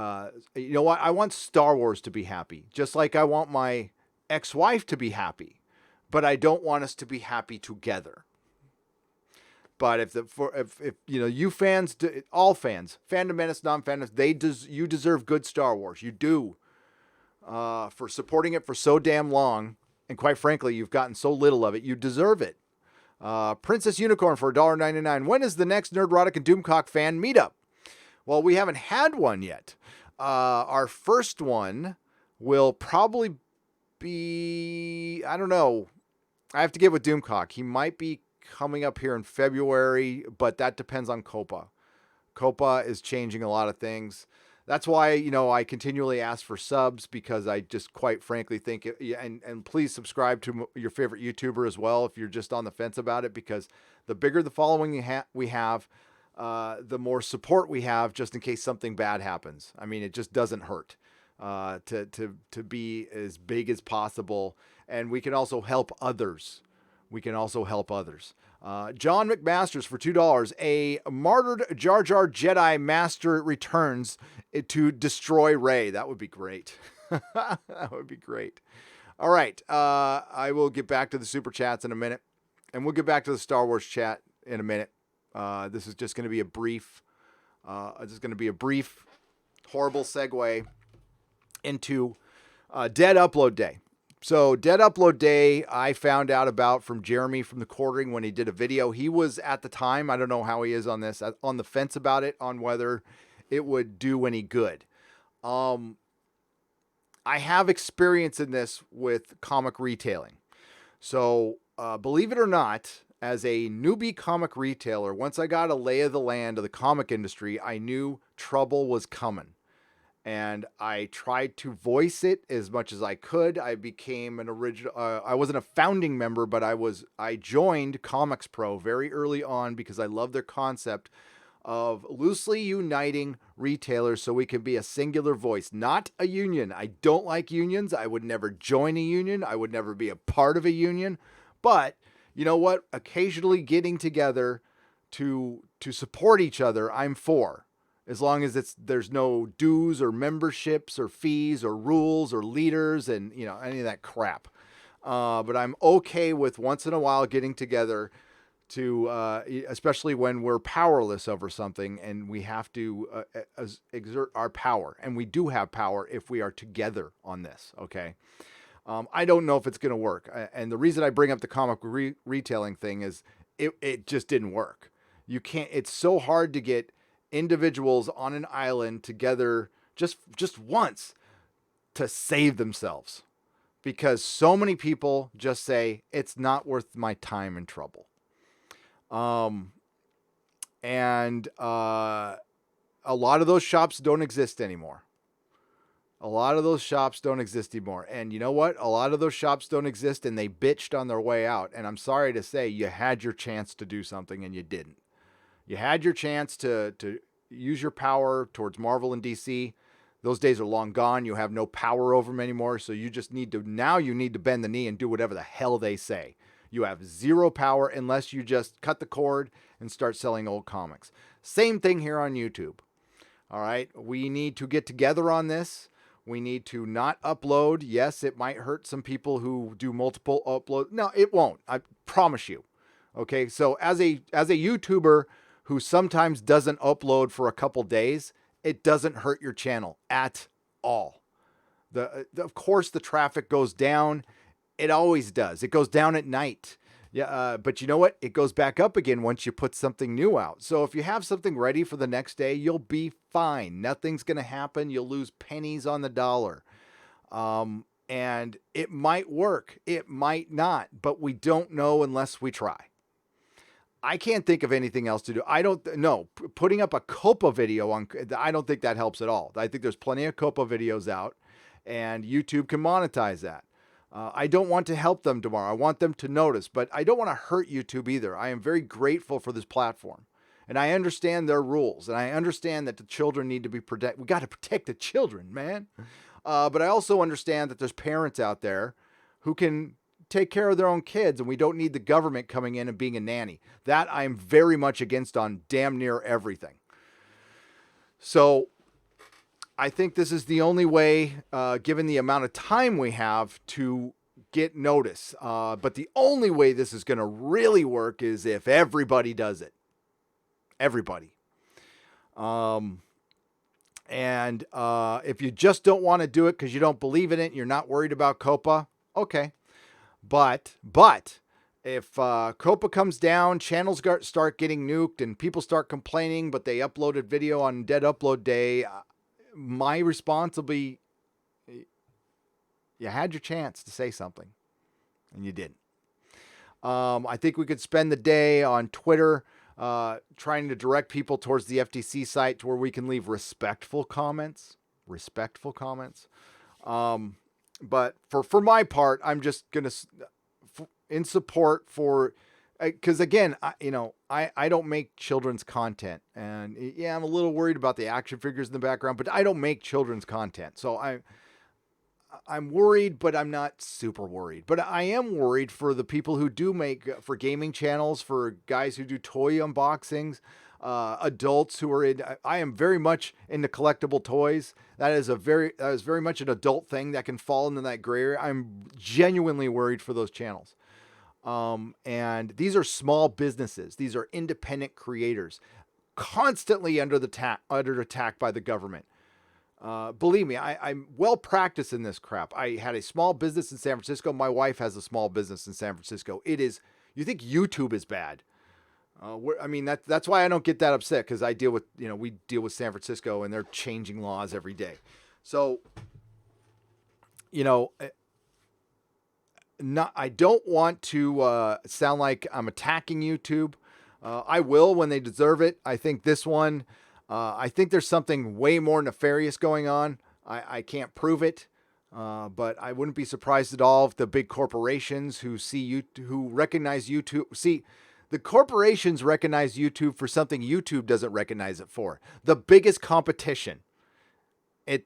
you know what? I want Star Wars to be happy, just like I want my ex-wife to be happy, but I don't want us to be happy together. But if you fans, all fans, Fandom Menace, non-fandoms, you deserve good Star Wars. You do. For supporting it for so damn long, and quite frankly, you've gotten so little of it, you deserve it. Princess Unicorn for $1.99. When is the next Nerdrotic and Doomcock fan meetup? Well, we haven't had one yet. Our first one will probably be, I don't know. I have to get with Doomcock. He might be coming up here in February, but that depends on Copa. Copa is changing a lot of things. That's why, I continually ask for subs, because I just quite frankly think and please subscribe to your favorite YouTuber as well if you're just on the fence about it, because the bigger the following we have, the more support we have just in case something bad happens. I mean, it just doesn't hurt to be as big as possible. And we can also help others. John McMasters for $2. A martyred Jar Jar Jedi Master returns to destroy Rey. That would be great. That would be great. All right. I will get back to the super chats in a minute, and we'll get back to the Star Wars chat in a minute. This is just going to be a brief, horrible segue into Dead Upload Day. So Dead Upload Day, I found out about from Jeremy from the Quartering when he did a video. He was at the time, I don't know how he is on this, on the fence about it, on whether it would do any good. I have experience in this with comic retailing. So believe it or not, as a newbie comic retailer, once I got a lay of the land of the comic industry, I knew trouble was coming. And I tried to voice it as much as I could. I became an original. I wasn't a founding member, but I joined Comics Pro very early on because I love their concept of loosely uniting retailers so we can be a singular voice, not a union. I don't like unions. I would never join a union. I would never be a part of a union. But you know what? Occasionally getting together to support each other, I'm for. As long as there's no dues or memberships or fees or rules or leaders and, any of that crap. But I'm okay with once in a while getting together to, especially when we're powerless over something and we have to exert our power. And we do have power if we are together on this. Okay. I don't know if it's going to work. And the reason I bring up the comic retailing thing is it just didn't work. You can't, it's so hard to get individuals on an island together just once to save themselves. because so many people just say it's not worth my time and trouble. And a lot of those shops don't exist anymore. A lot of those shops don't exist anymore. And you know what? A lot of those shops don't exist, and they bitched on their way out. And I'm sorry to say, you had your chance to do something and you didn't. You had your chance to use your power towards Marvel and DC. Those days are long gone. You have no power over them anymore. So you just need to, now you need to bend the knee and do whatever the hell they say. You have zero power unless you just cut the cord and start selling old comics. Same thing here on YouTube. All right. We need to get together on this. We need to not upload. Yes, it might hurt some people who do multiple uploads. No, it won't. I promise you. Okay. So as a YouTuber who sometimes doesn't upload for a couple days, it doesn't hurt your channel at all. Of course, the traffic goes down. It always does. It goes down at night. Yeah, but you know what? It goes back up again once you put something new out. So if you have something ready for the next day, you'll be fine. Nothing's going to happen. You'll lose pennies on the dollar. And it might work. It might not. But we don't know unless we try. I can't think of anything else to do. I don't know. Putting up a Copa video on, I don't think that helps at all. I think there's plenty of Copa videos out, and YouTube can monetize that. I don't want to help them tomorrow. I want them to notice, but I don't want to hurt YouTube either. I am very grateful for this platform, and I understand their rules, and I understand that the children need to be protected. We got to protect the children, man. But I also understand that there's parents out there who can take care of their own kids, and we don't need the government coming in and being a nanny. That I'm very much against on damn near everything. So I think this is the only way, given the amount of time we have, to get notice. But the only way this is going to really work is if everybody does it. Everybody. And if you just don't want to do it because you don't believe in it, and you're not worried about Copa, okay. But if Copa comes down, channels start getting nuked, and people start complaining, but they uploaded video on dead upload day, my response will be, you had your chance to say something, and you didn't. I think we could spend the day on Twitter trying to direct people towards the FTC site to where we can leave respectful comments. But for my part, I'm just going to, in support for, because again, I don't make children's content, and yeah, I'm a little worried about the action figures in the background, but I don't make children's content. So I'm worried, but I'm not super worried. But I am worried for the people who do make, for gaming channels, for guys who do toy unboxings, adults who are in. I am very much into collectible toys. That is very much an adult thing that can fall into that gray area. I'm genuinely worried for those channels. And these are small businesses. These are independent creators, constantly under attack by the government. Believe me, I'm well practiced in this crap. I had a small business in San Francisco. My wife has a small business in San Francisco. You think YouTube is bad? That's why I don't get that upset, because we deal with San Francisco, and they're changing laws every day. So, I don't want to sound like I'm attacking YouTube. I will when they deserve it. I think this one, I think there's something way more nefarious going on. I can't prove it, but I wouldn't be surprised at all if the big corporations who recognize YouTube. The corporations recognize YouTube for something YouTube doesn't recognize it for. The biggest competition. In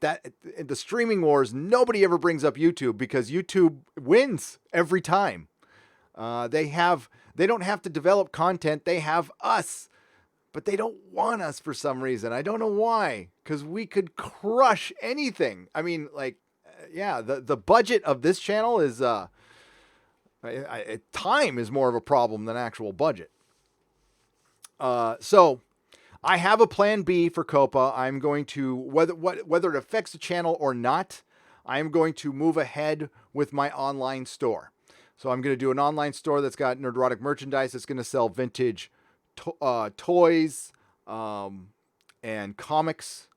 the streaming wars, nobody ever brings up YouTube because YouTube wins every time. They don't have to develop content. They have us, but they don't want us for some reason. I don't know why, because we could crush anything. I mean, the budget of this channel is, time is more of a problem than actual budget. So I have a plan B for Copa. I'm going to, whether it affects the channel or not, I'm going to move ahead with my online store. So I'm going to do an online store that's got Nerdrotic merchandise. That's going to sell vintage toys and comics.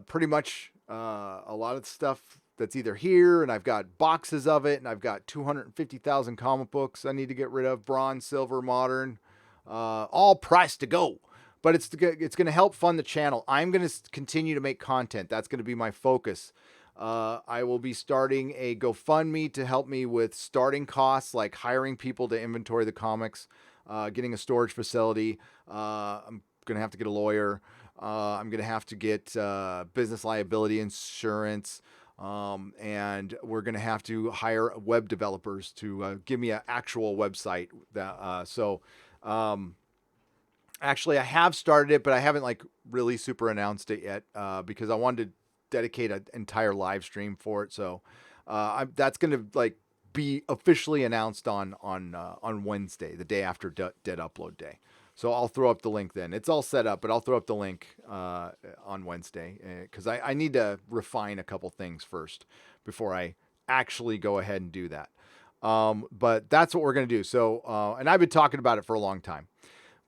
Pretty much a lot of stuff that's either here, and I've got boxes of it, and I've got 250,000 comic books I need to get rid of, bronze, silver, modern, all priced to go. But it's going to help fund the channel. I'm going to continue to make content. That's going to be my focus. I will be starting a GoFundMe to help me with starting costs, like hiring people to inventory the comics, getting a storage facility. I'm going to have to get a lawyer. I'm going to have to get business liability insurance. And we're going to have to hire web developers to give me an actual website. Actually, I have started it, but I haven't like really super announced it yet because I wanted to dedicate an entire live stream for it. So that's going to like be officially announced on Wednesday, the day after Dead Upload Day. So I'll throw up the link then. It's all set up, but I'll throw up the link on Wednesday because I need to refine a couple things first before I actually go ahead and do that. But that's what we're going to do. So, and I've been talking about it for a long time.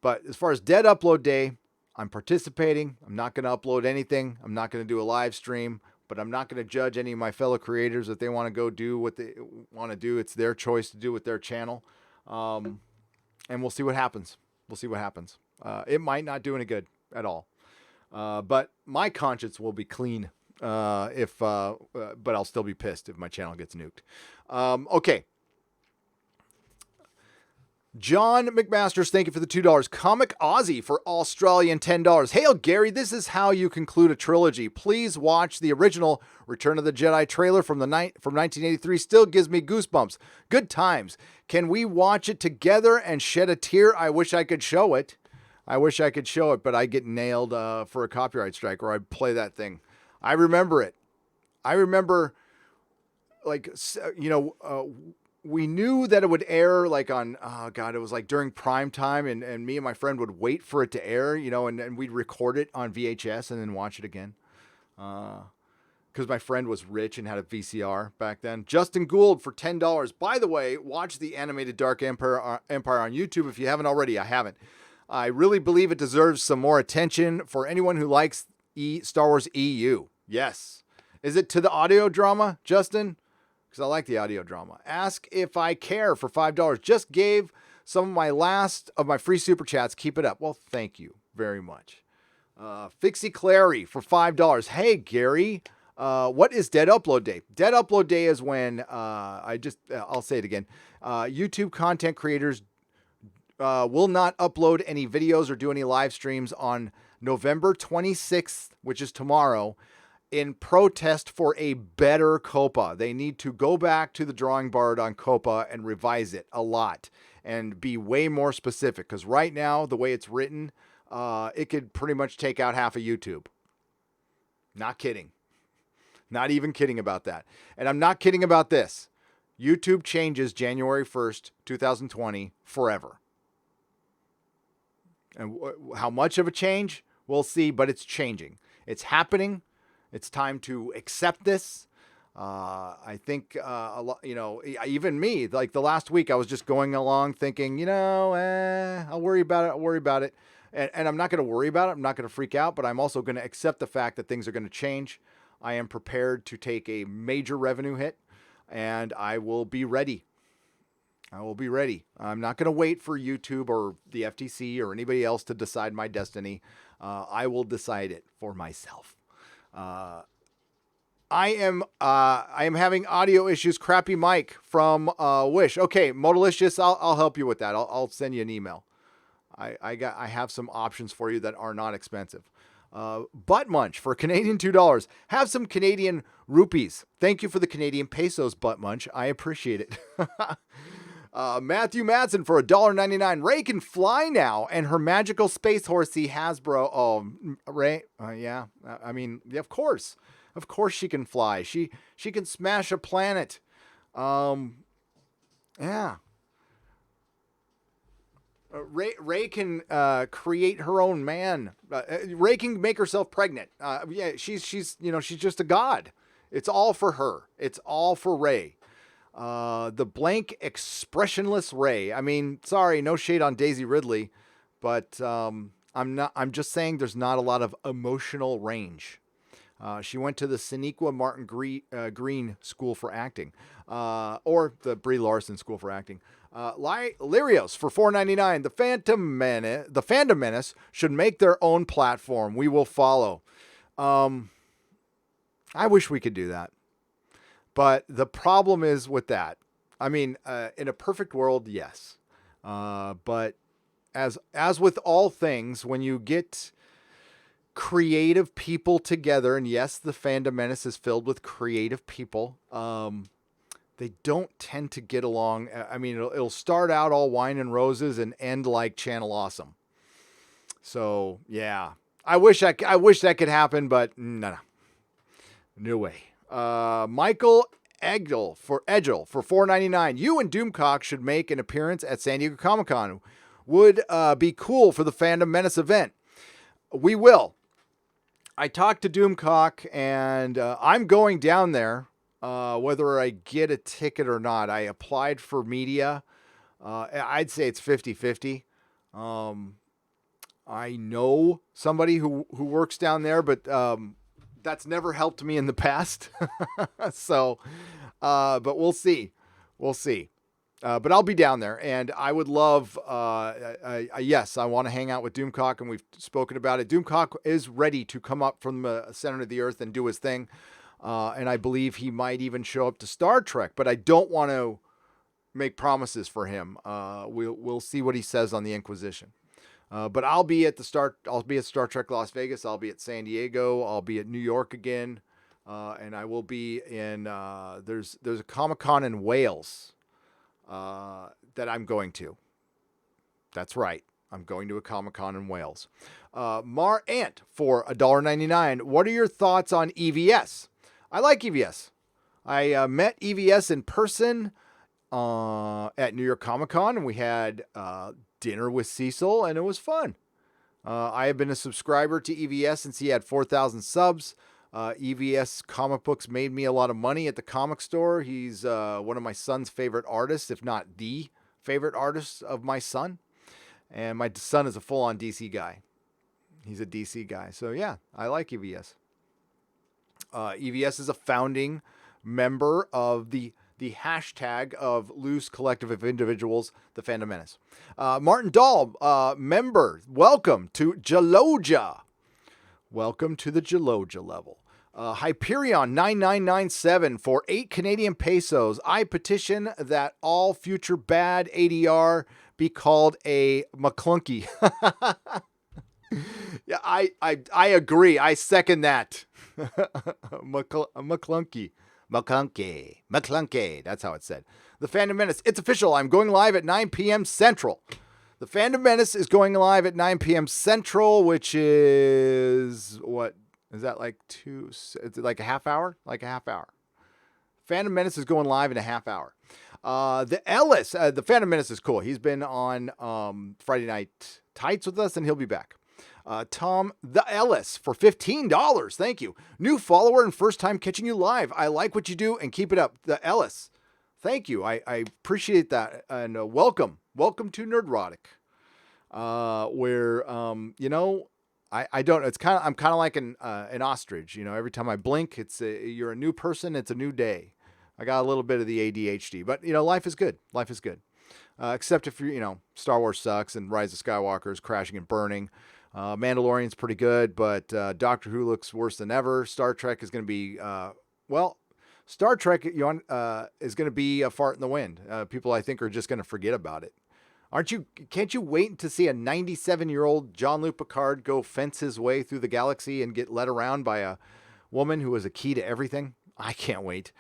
But as far as Dead Upload Day, I'm participating. I'm not going to upload anything. I'm not going to do a live stream, but I'm not going to judge any of my fellow creators if they want to go do what they want to do. It's their choice to do with their channel. And we'll see what happens. We'll see what happens. It might not do any good at all. But my conscience will be clean but I'll still be pissed if my channel gets nuked. Okay. John McMasters, thank you for the $2. Comic Aussie for Australian $10. Hail, Gary, this is how you conclude a trilogy. Please watch the original Return of the Jedi trailer from 1983. Still gives me goosebumps. Good times. Can we watch it together and shed a tear? I wish I could show it. But I get nailed for a copyright strike or I'd play that thing. I remember it. I remember, like, we knew that it would air like on, it was like during prime time and me and my friend would wait for it to air, and we'd record it on VHS and then watch it again. Because my friend was rich and had a VCR back then. Justin Gould for $10. By the way, watch the animated Dark Empire on YouTube if you haven't already. I haven't. I really believe it deserves some more attention for anyone who likes Star Wars EU. Yes. Is it to the audio drama, Justin? Because I like the audio drama. Ask if I care for $5. Just gave some of my last of my free super chats. Keep it up. Well, thank you very much. Fixie Clary for $5. Hey, Gary, what is Dead Upload Day? Dead Upload Day is when I'll say it again. YouTube content creators will not upload any videos or do any live streams on November 26th, which is tomorrow, in protest for a better COPA. They need to go back to the drawing board on COPA and revise it a lot and be way more specific. Because right now, the way it's written, it could pretty much take out half of YouTube. Not kidding. Not even kidding about that. And I'm not kidding about this. YouTube changes January 1st, 2020 forever. And how much of a change? We'll see, but it's changing. It's happening. It's time to accept this. I think a lot, even me, like the last week, I was just going along thinking, I'll worry about it. And I'm not going to worry about it. I'm not going to freak out, but I'm also going to accept the fact that things are going to change. I am prepared to take a major revenue hit, and I will be ready. I'm not going to wait for YouTube or the FTC or anybody else to decide my destiny. I will decide it for myself. I am having audio issues. Crappy mic from Wish. Okay, Modalicious, I'll help you with that. I'll send you an email. I have some options for you that are not expensive. Butt Munch for Canadian $2. Have some Canadian rupees. Thank you for the Canadian pesos, Butt Munch. I appreciate it. Matthew Madsen for $1.99. Ray can fly now, and her magical space horsey Hasbro. Oh, Ray, yeah. I mean, of course she can fly. She can smash a planet. Yeah. Ray can create her own man. Ray can make herself pregnant. Yeah, she's just a god. It's all for her. It's all for Ray. The blank, expressionless Ray. I mean, sorry, no shade on Daisy Ridley, but I'm just saying there's not a lot of emotional range. She went to the Sonequa Martin Green School for Acting, or the Brie Larson School for Acting. Lyrios for $4.99. The Fandom Menace should make their own platform. We will follow. I wish we could do that. But the problem is with that. I mean, in a perfect world, yes. But as with all things, when you get creative people together, and yes, the Fandom Menace is filled with creative people, they don't tend to get along. I mean, it'll start out all wine and roses and end like Channel Awesome. So, yeah. I wish that could happen, but no way. Michael Egel for $4.99. You and Doomcock should make an appearance at San Diego Comic-Con. Would be cool for the Fandom Menace event. We will. I talked to Doomcock, and I'm going down there, whether I get a ticket or not. I applied for media. I'd say it's 50-50. I know somebody who works down there, but that's never helped me in the past. So, but we'll see. But I'll be down there, and I would love, yes, I want to hang out with Doomcock, and we've spoken about it. Doomcock is ready to come up from the center of the earth and do his thing, and I believe he might even show up to Star Trek, but I don't want to make promises for him. We'll see what he says on the Inquisition. But I'll be at Star Trek Las Vegas. I'll be at San Diego. I'll be at New York again. And I will be in, there's a Comic-Con in Wales that I'm going to. That's right. I'm going to a Comic-Con in Wales. Mar Ant for $1.99. What are your thoughts on EVS? I like EVS. I met EVS in person at New York Comic-Con, and we had dinner with Cecil, and it was fun. I have been a subscriber to EVS since he had 4,000 subs. EVS comic books made me a lot of money at the comic store. He's one of my son's favorite artists, if not the favorite artist of my son. And my son is a full-on DC guy. He's a DC guy. So, yeah, I like EVS. EVS is a founding member of the hashtag of loose collective of individuals, the Fandom Menace. Martin Dahl, member, welcome to Jaloja. Welcome to the Jaloja level. Hyperion 9997 for 8 Canadian pesos. I petition that all future bad ADR be called a McClunky. Yeah, I agree. I second that. McClunky. McClunky. That's how it's said. The Fandom Menace. It's official. I'm going live at 9 p.m. Central. The Fandom Menace is going live at 9 p.m. Central, which is, what is that, like is it like a half hour? Like a half hour. Fandom Menace is going live in a half hour. The Ellis, the Fandom Menace is cool. He's been on Friday Night Tights with us, and he'll be back. Tom the Ellis for $15. Thank you. New follower and first time catching you live. I like what you do and keep it up. The Ellis. Thank you. I appreciate that. And welcome to Nerdrotic. Where, I don't know. I'm kind of like an ostrich, every time I blink, you're a new person. It's a new day. I got a little bit of the ADHD, but life is good. Life is good. Except if Star Wars sucks and Rise of Skywalker is crashing and burning. Mandalorian's pretty good, but Doctor Who looks worse than ever. Star Trek is going to be, Star Trek is going to be a fart in the wind. People, I think, are just going to forget about it. Can't you wait to see a 97-year-old Jean-Luc Picard go fence his way through the galaxy and get led around by a woman who is a key to everything? I can't wait.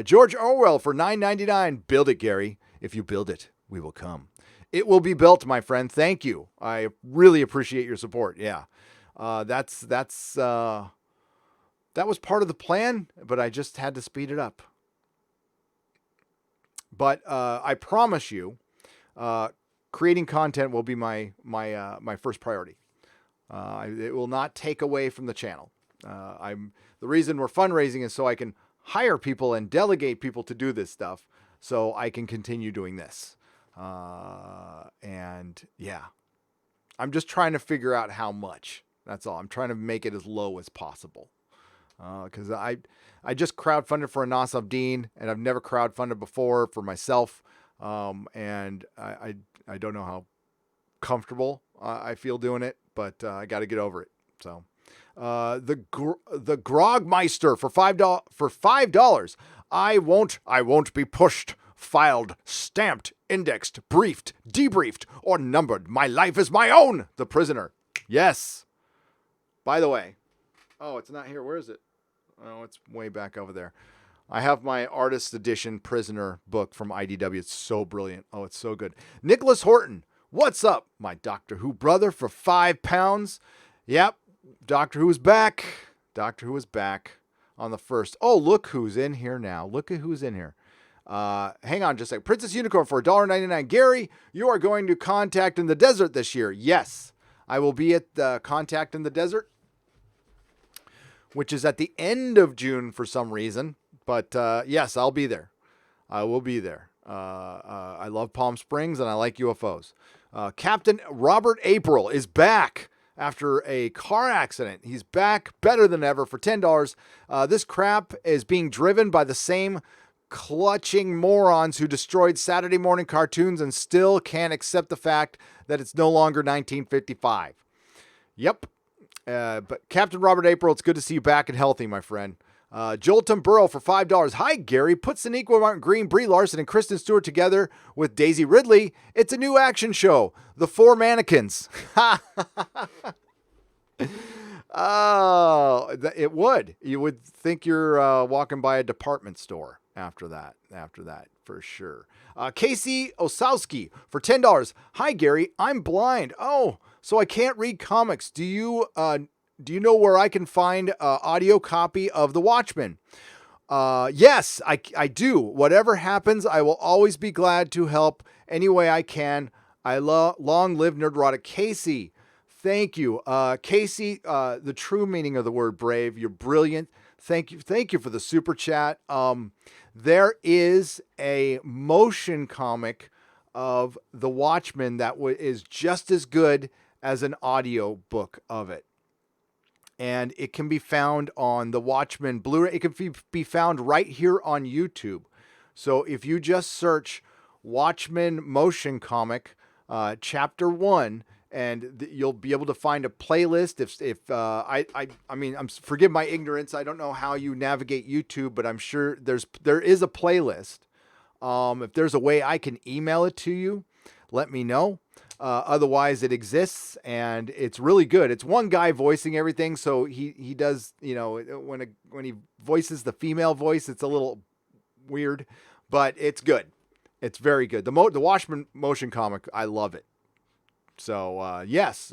George Orwell for $9.99. Build it, Gary. If you build it, we will come. It will be built, my friend. Thank you. I really appreciate your support. Yeah. That was part of the plan, but I just had to speed it up. But I promise you, creating content will be my first priority. It will not take away from the channel. The reason we're fundraising is so I can hire people and delegate people to do this stuff, so I can continue doing this. And yeah, I'm just trying to figure out how much. That's all. I'm trying to make it as low as possible. Because I just crowdfunded for Anas Abdeen, and I've never crowdfunded before for myself, and I don't know how comfortable I feel doing it, but I got to get over it. So the Grogmeister for $5. I won't be pushed, filed, stamped, indexed, briefed, debriefed, or numbered. My life is my own. The Prisoner. Yes. By the way, oh, it's not here. Where is it? Oh, it's way back over there. I have my artist edition Prisoner book from IDW. It's so brilliant. Oh, it's so good. Nicholas Horton. What's up, my Doctor Who brother, for £5? Yep, Doctor Who is back. Doctor Who is back on the 1st. Oh, look who's in here now. Look at who's in here. Hang on just a second. Princess Unicorn for $1.99. Gary, you are going to Contact in the Desert this year. Yes, I will be at Contact in the Desert, which is at the end of June for some reason. But yes, I'll be there. I will be there. I love Palm Springs and I like UFOs. Captain Robert April is back after a car accident. He's back better than ever for $10. This crap is being driven by the same clutching morons who destroyed Saturday morning cartoons and still can't accept the fact that it's no longer 1955. Yep. But Captain Robert April, it's good to see you back and healthy, my friend. Jolton Burrow for $5. Hi, Gary. Put Sonequa Martin Green, Brie Larson, and Kristen Stewart together with Daisy Ridley. It's a new action show. The Four Mannequins. Oh, it would. You would think you're walking by a department store after that, for sure. Casey Osowski for $10. Hi, Gary. I'm blind. Oh, so I can't read comics. Do you know where I can find audio copy of The Watchmen? Yes, I do. Whatever happens, I will always be glad to help any way I can. Long live Nerdrotic. Casey, thank you. Casey, the true meaning of the word brave. You're brilliant. Thank you for the super chat. There is a motion comic of The Watchmen that is just as good as an audio book of it. And it can be found on the Watchmen Blu-ray. It can be found right here on YouTube. So if you just search Watchmen Motion Comic, Chapter 1, and you'll be able to find a playlist. Forgive my ignorance. I don't know how you navigate YouTube, but I'm sure there is a playlist. If there's a way I can email it to you, let me know. Otherwise, it exists, and it's really good. It's one guy voicing everything, so he does, when he voices the female voice, it's a little weird, but it's good. It's very good. The Watchmen motion comic, I love it. So, yes,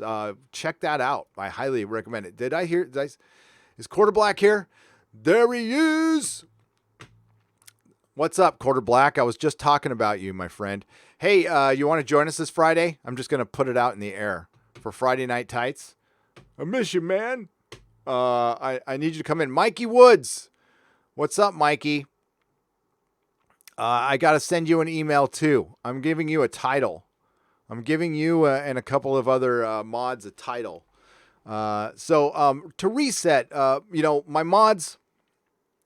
check that out. I highly recommend it. Is Quarter Black here? There he is! What's up, Quarter Black? I was just talking about you, my friend. Hey, you want to join us this Friday? I'm just going to put it out in the air for Friday Night Tights. I miss you, man. I need you to come in. Mikey Woods. What's up, Mikey? I got to send you an email, too. I'm giving you a title. I'm giving you and a couple of other mods a title. So to reset, my mods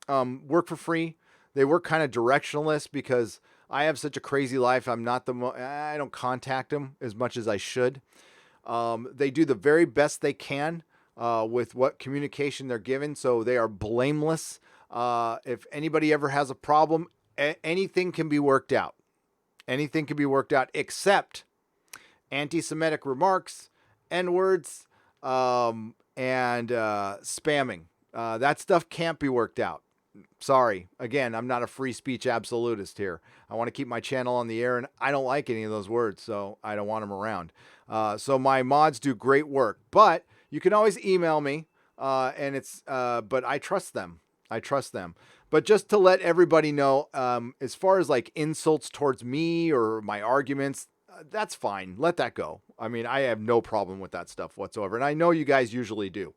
work for free. They work kind of directionless because I have such a crazy life. I'm not I don't contact them as much as I should. They do the very best they can with what communication they're given. So they are blameless. If anybody ever has a problem, anything can be worked out. Anything can be worked out except anti-Semitic remarks, N-words, and spamming. That stuff can't be worked out. Sorry. Again, I'm not a free speech absolutist here. I want to keep my channel on the air, and I don't like any of those words, so I don't want them around. So my mods do great work, but you can always email me, but I trust them. But just to let everybody know, as far as like insults towards me or my arguments, that's fine. Let that go. I mean, I have no problem with that stuff whatsoever. And I know you guys usually do.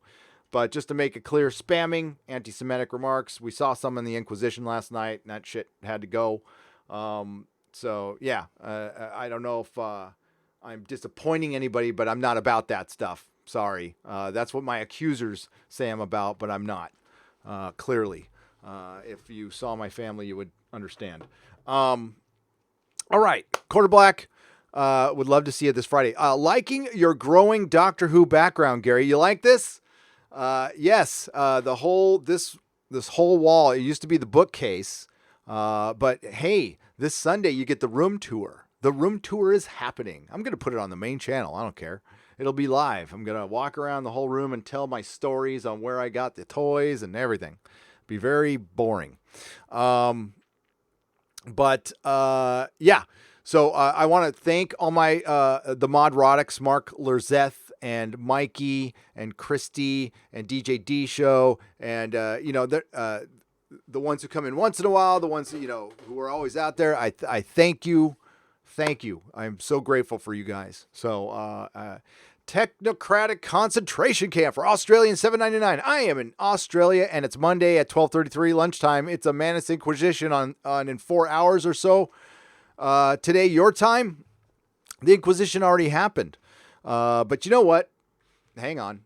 But just to make it clear, spamming, anti-Semitic remarks. We saw some in the Inquisition last night, and that shit had to go. So, yeah, I don't know if I'm disappointing anybody, but I'm not about that stuff. Sorry. That's what my accusers say I'm about, but I'm not. clearly. If you saw my family, you would understand. All right, Quarter Black. Would love to see it this Friday. Liking your growing Doctor Who background, Gary. You like this? Yes. This whole wall. It used to be the bookcase, but hey, this Sunday you get the room tour. The room tour is happening. I'm gonna put it on the main channel. I don't care. It'll be live. I'm gonna walk around the whole room and tell my stories on where I got the toys and everything. Be very boring. Yeah. So I want to thank all my the Modrotics, Mark Lerzeth and Mikey and Christy and DJ D Show and the ones who come in once in a while, the ones who are always out there. I thank you, I'm so grateful for you guys. So Technocratic concentration camp for Australian $7.99. I am in Australia and it's Monday at 12:33 lunchtime. It's a Menace Inquisition on in 4 hours or so. Today, your time, the Inquisition already happened. But you know what? Hang on.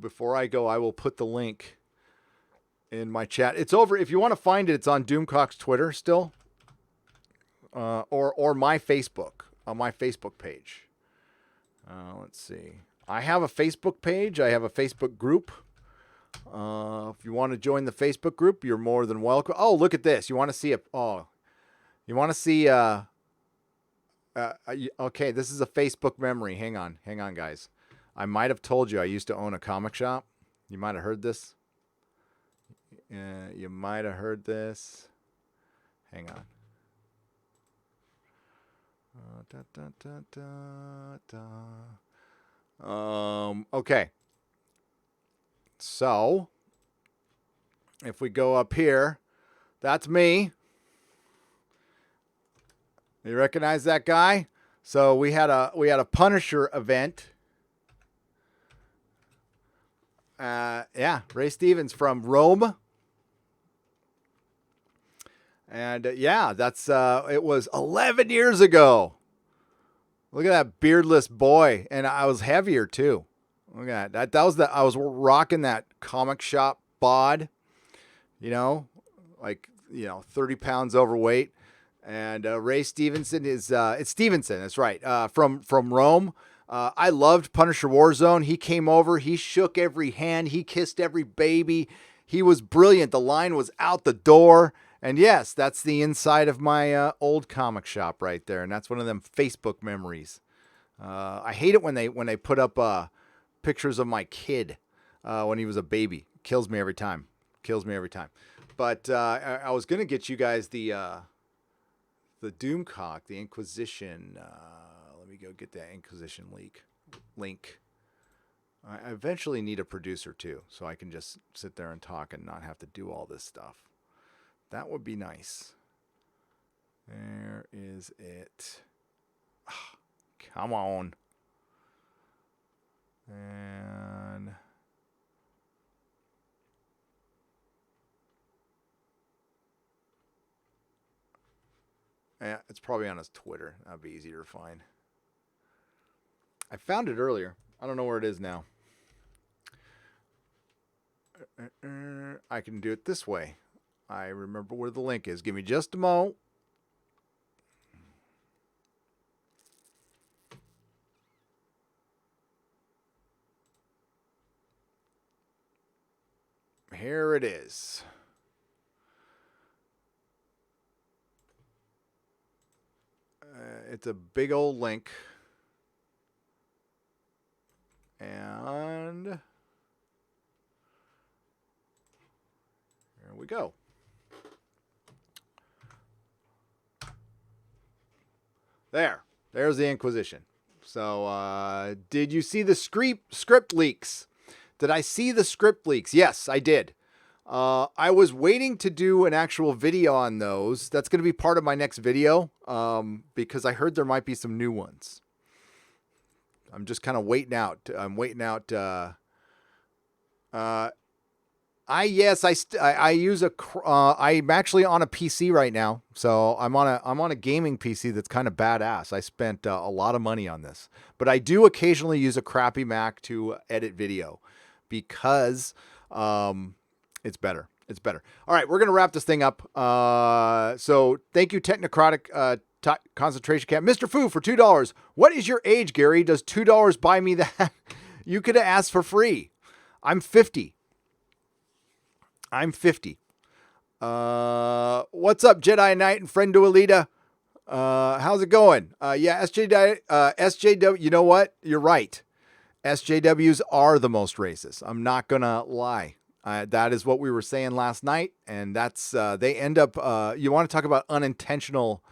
Before I go, I will put the link in my chat. It's over. If you want to find it, it's on Doomcock's Twitter still. Or my Facebook, on my Facebook page. Let's see. I have a Facebook page. I have a Facebook group. If you want to join the Facebook group, you're more than welcome. Oh, look at this. You want to see you want to see, okay, this is a Facebook memory. Hang on, guys. I might have told you I used to own a comic shop. You might have heard this. You might have heard this. Hang on. Okay. So, if we go up here, that's me. You recognize that guy? So we had a Punisher event. Ray Stevens from Rome. And that's it was 11 years ago. Look at that beardless boy, and I was heavier too. Look at that. That was I was rocking that comic shop bod. 30 pounds overweight. And Ray Stevenson is it's Stevenson, that's right. From Rome. I loved Punisher Warzone. He came over, he shook every hand, he kissed every baby. He was brilliant. The line was out the door. And yes, that's the inside of my old comic shop right there. And that's one of them Facebook memories. I hate it when they put up pictures of my kid when he was a baby. Kills me every time. But I was going to get you guys the Doomcock, the Inquisition. Let me go get that Inquisition link. I eventually need a producer too, so I can just sit there and talk and not have to do all this stuff. That would be nice. There is it. Oh, come on. And it's probably on his Twitter. That'd be easier to find. I found it earlier. I don't know where it is now. I can do it this way. I remember where the link is. Give me just a moment. Here it is. It's a big old link. And here we go. There's the Inquisition. So, did you see the script leaks? Did I see the script leaks? Yes, I did. I was waiting to do an actual video on those. That's going to be part of my next video because I heard there might be some new ones. I'm just kind of waiting out. I'm waiting out. I use I'm actually on a PC right now, so I'm on a gaming PC that's kind of badass. I spent a lot of money on this, but I do occasionally use a crappy Mac to edit video because It's better. It's better. All right, we're going to wrap this thing up. So thank you, Technocratic Concentration Camp. Mr. Fu for $2. What is your age, Gary? Does $2 buy me that? You could have asked for free. I'm 50. What's up, Jedi Knight and friend to Alita? How's it going? Yeah, SJW, you know what? You're right. SJWs are the most racist. I'm not going to lie. That is what we were saying last night. And that's, they end up, you want to talk about unintentional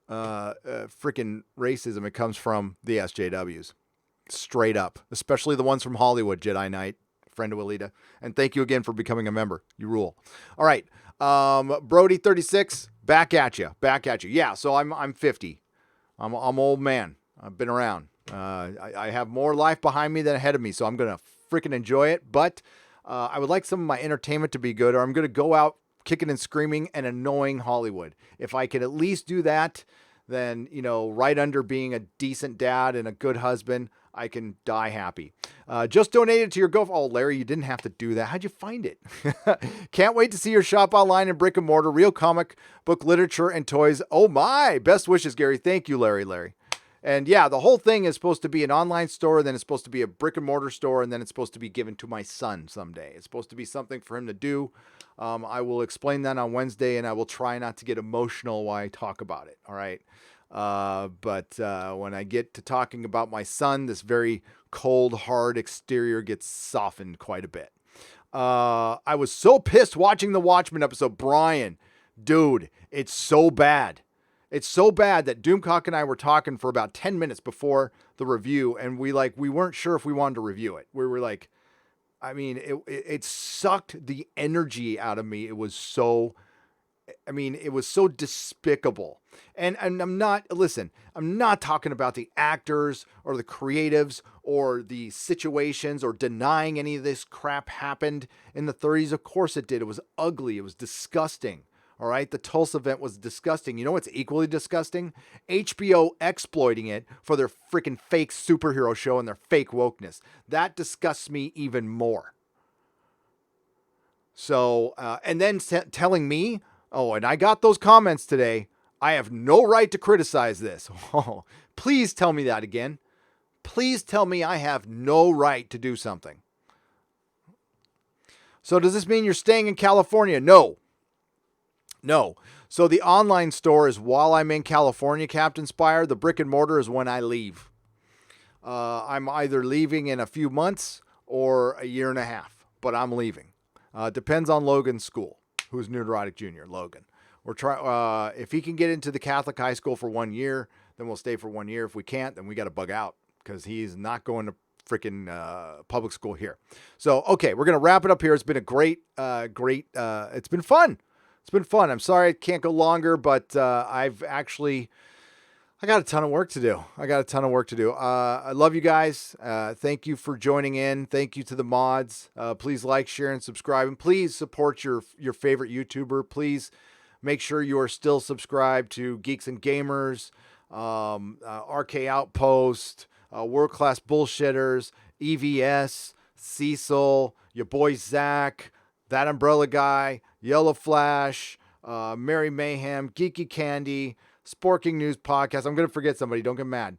freaking racism. It comes from the SJWs. Straight up. Especially the ones from Hollywood, Jedi Knight, friend of Alita. And thank you again for becoming a member. You rule. All right. Brody36, back at you. Yeah, so I'm 50. I'm old man. I've been around. I have more life behind me than ahead of me, so I'm going to freaking enjoy it. But I would like some of my entertainment to be good, or I'm going to go out kicking and screaming and annoying Hollywood. If I can at least do that, then, right under being a decent dad and a good husband, I can die happy. Just donated to your GoFundMe. Oh, Larry, you didn't have to do that. How'd you find it? Can't wait to see your shop online in brick and mortar, real comic book literature and toys. Oh my, best wishes, Gary. Thank you, Larry. And yeah, the whole thing is supposed to be an online store, then it's supposed to be a brick and mortar store, and then it's supposed to be given to my son someday. It's supposed to be something for him to do. I will explain that on Wednesday, and I will try not to get emotional while I talk about it. All right. But when I get to talking about my son, this very cold, hard exterior gets softened quite a bit. I was so pissed watching the Watchmen episode. Brian, dude, it's so bad. It's so bad that Doomcock and I were talking for about 10 minutes before the review, and we weren't sure if we wanted to review it. We were like, it sucked the energy out of me. It was so despicable. And I'm not talking about the actors or the creatives or the situations or denying any of this crap happened in the 30s. Of course it did. It was ugly. It was disgusting. All right. The Tulsa event was disgusting. You know what's equally disgusting? HBO exploiting it for their freaking fake superhero show and their fake wokeness. That disgusts me even more. So, and then telling me, oh, and I got those comments today, I have no right to criticize this. Oh, please tell me that again. Please tell me I have no right to do something. So does this mean you're staying in California? No. So the online store is while I'm in California, Captain Spire. The brick and mortar is when I leave. I'm either leaving in a few months or a year and a half, but I'm leaving. Depends on Logan's school, who's Nerdrotic Jr., Logan. If he can get into the Catholic high school for 1 year, then we'll stay for 1 year. If we can't, then we got to bug out because he's not going to freaking public school here. So, okay, we're going to wrap it up here. It's been a great, it's been fun. I'm sorry I can't go longer, but I got a ton of work to do. I love you guys. Thank you for joining in. Thank you to the mods. Please like, share, and subscribe. And please support your favorite YouTuber. Please make sure you are still subscribed to Geeks and Gamers, RK Outpost, World Class Bullshitters, EVS, Cecil, your boy Zach, That Umbrella Guy, Yellow Flash, Mary Mayhem, Geeky Candy, Sporking News Podcast. I'm going to forget somebody. Don't get mad.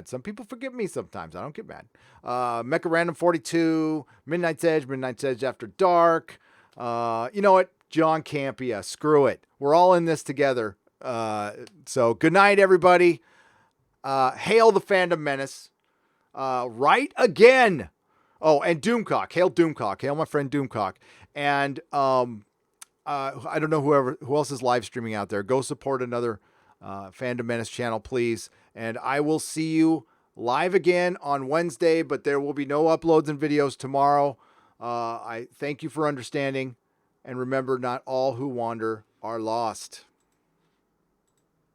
Some people forget me sometimes. I don't get mad. Mecha Random 42, Midnight's Edge After Dark. You know what? John Campia. Screw it. We're all in this together. So good night, everybody. Hail the Fandom Menace. Right again. Oh, and Doomcock. Hail Doomcock. Hail my friend Doomcock. And I don't know who else is live streaming out there. Go support another Fandom Menace channel, please. And I will see you live again on Wednesday, but there will be no uploads and videos tomorrow. I thank you for understanding. And remember, not all who wander are lost.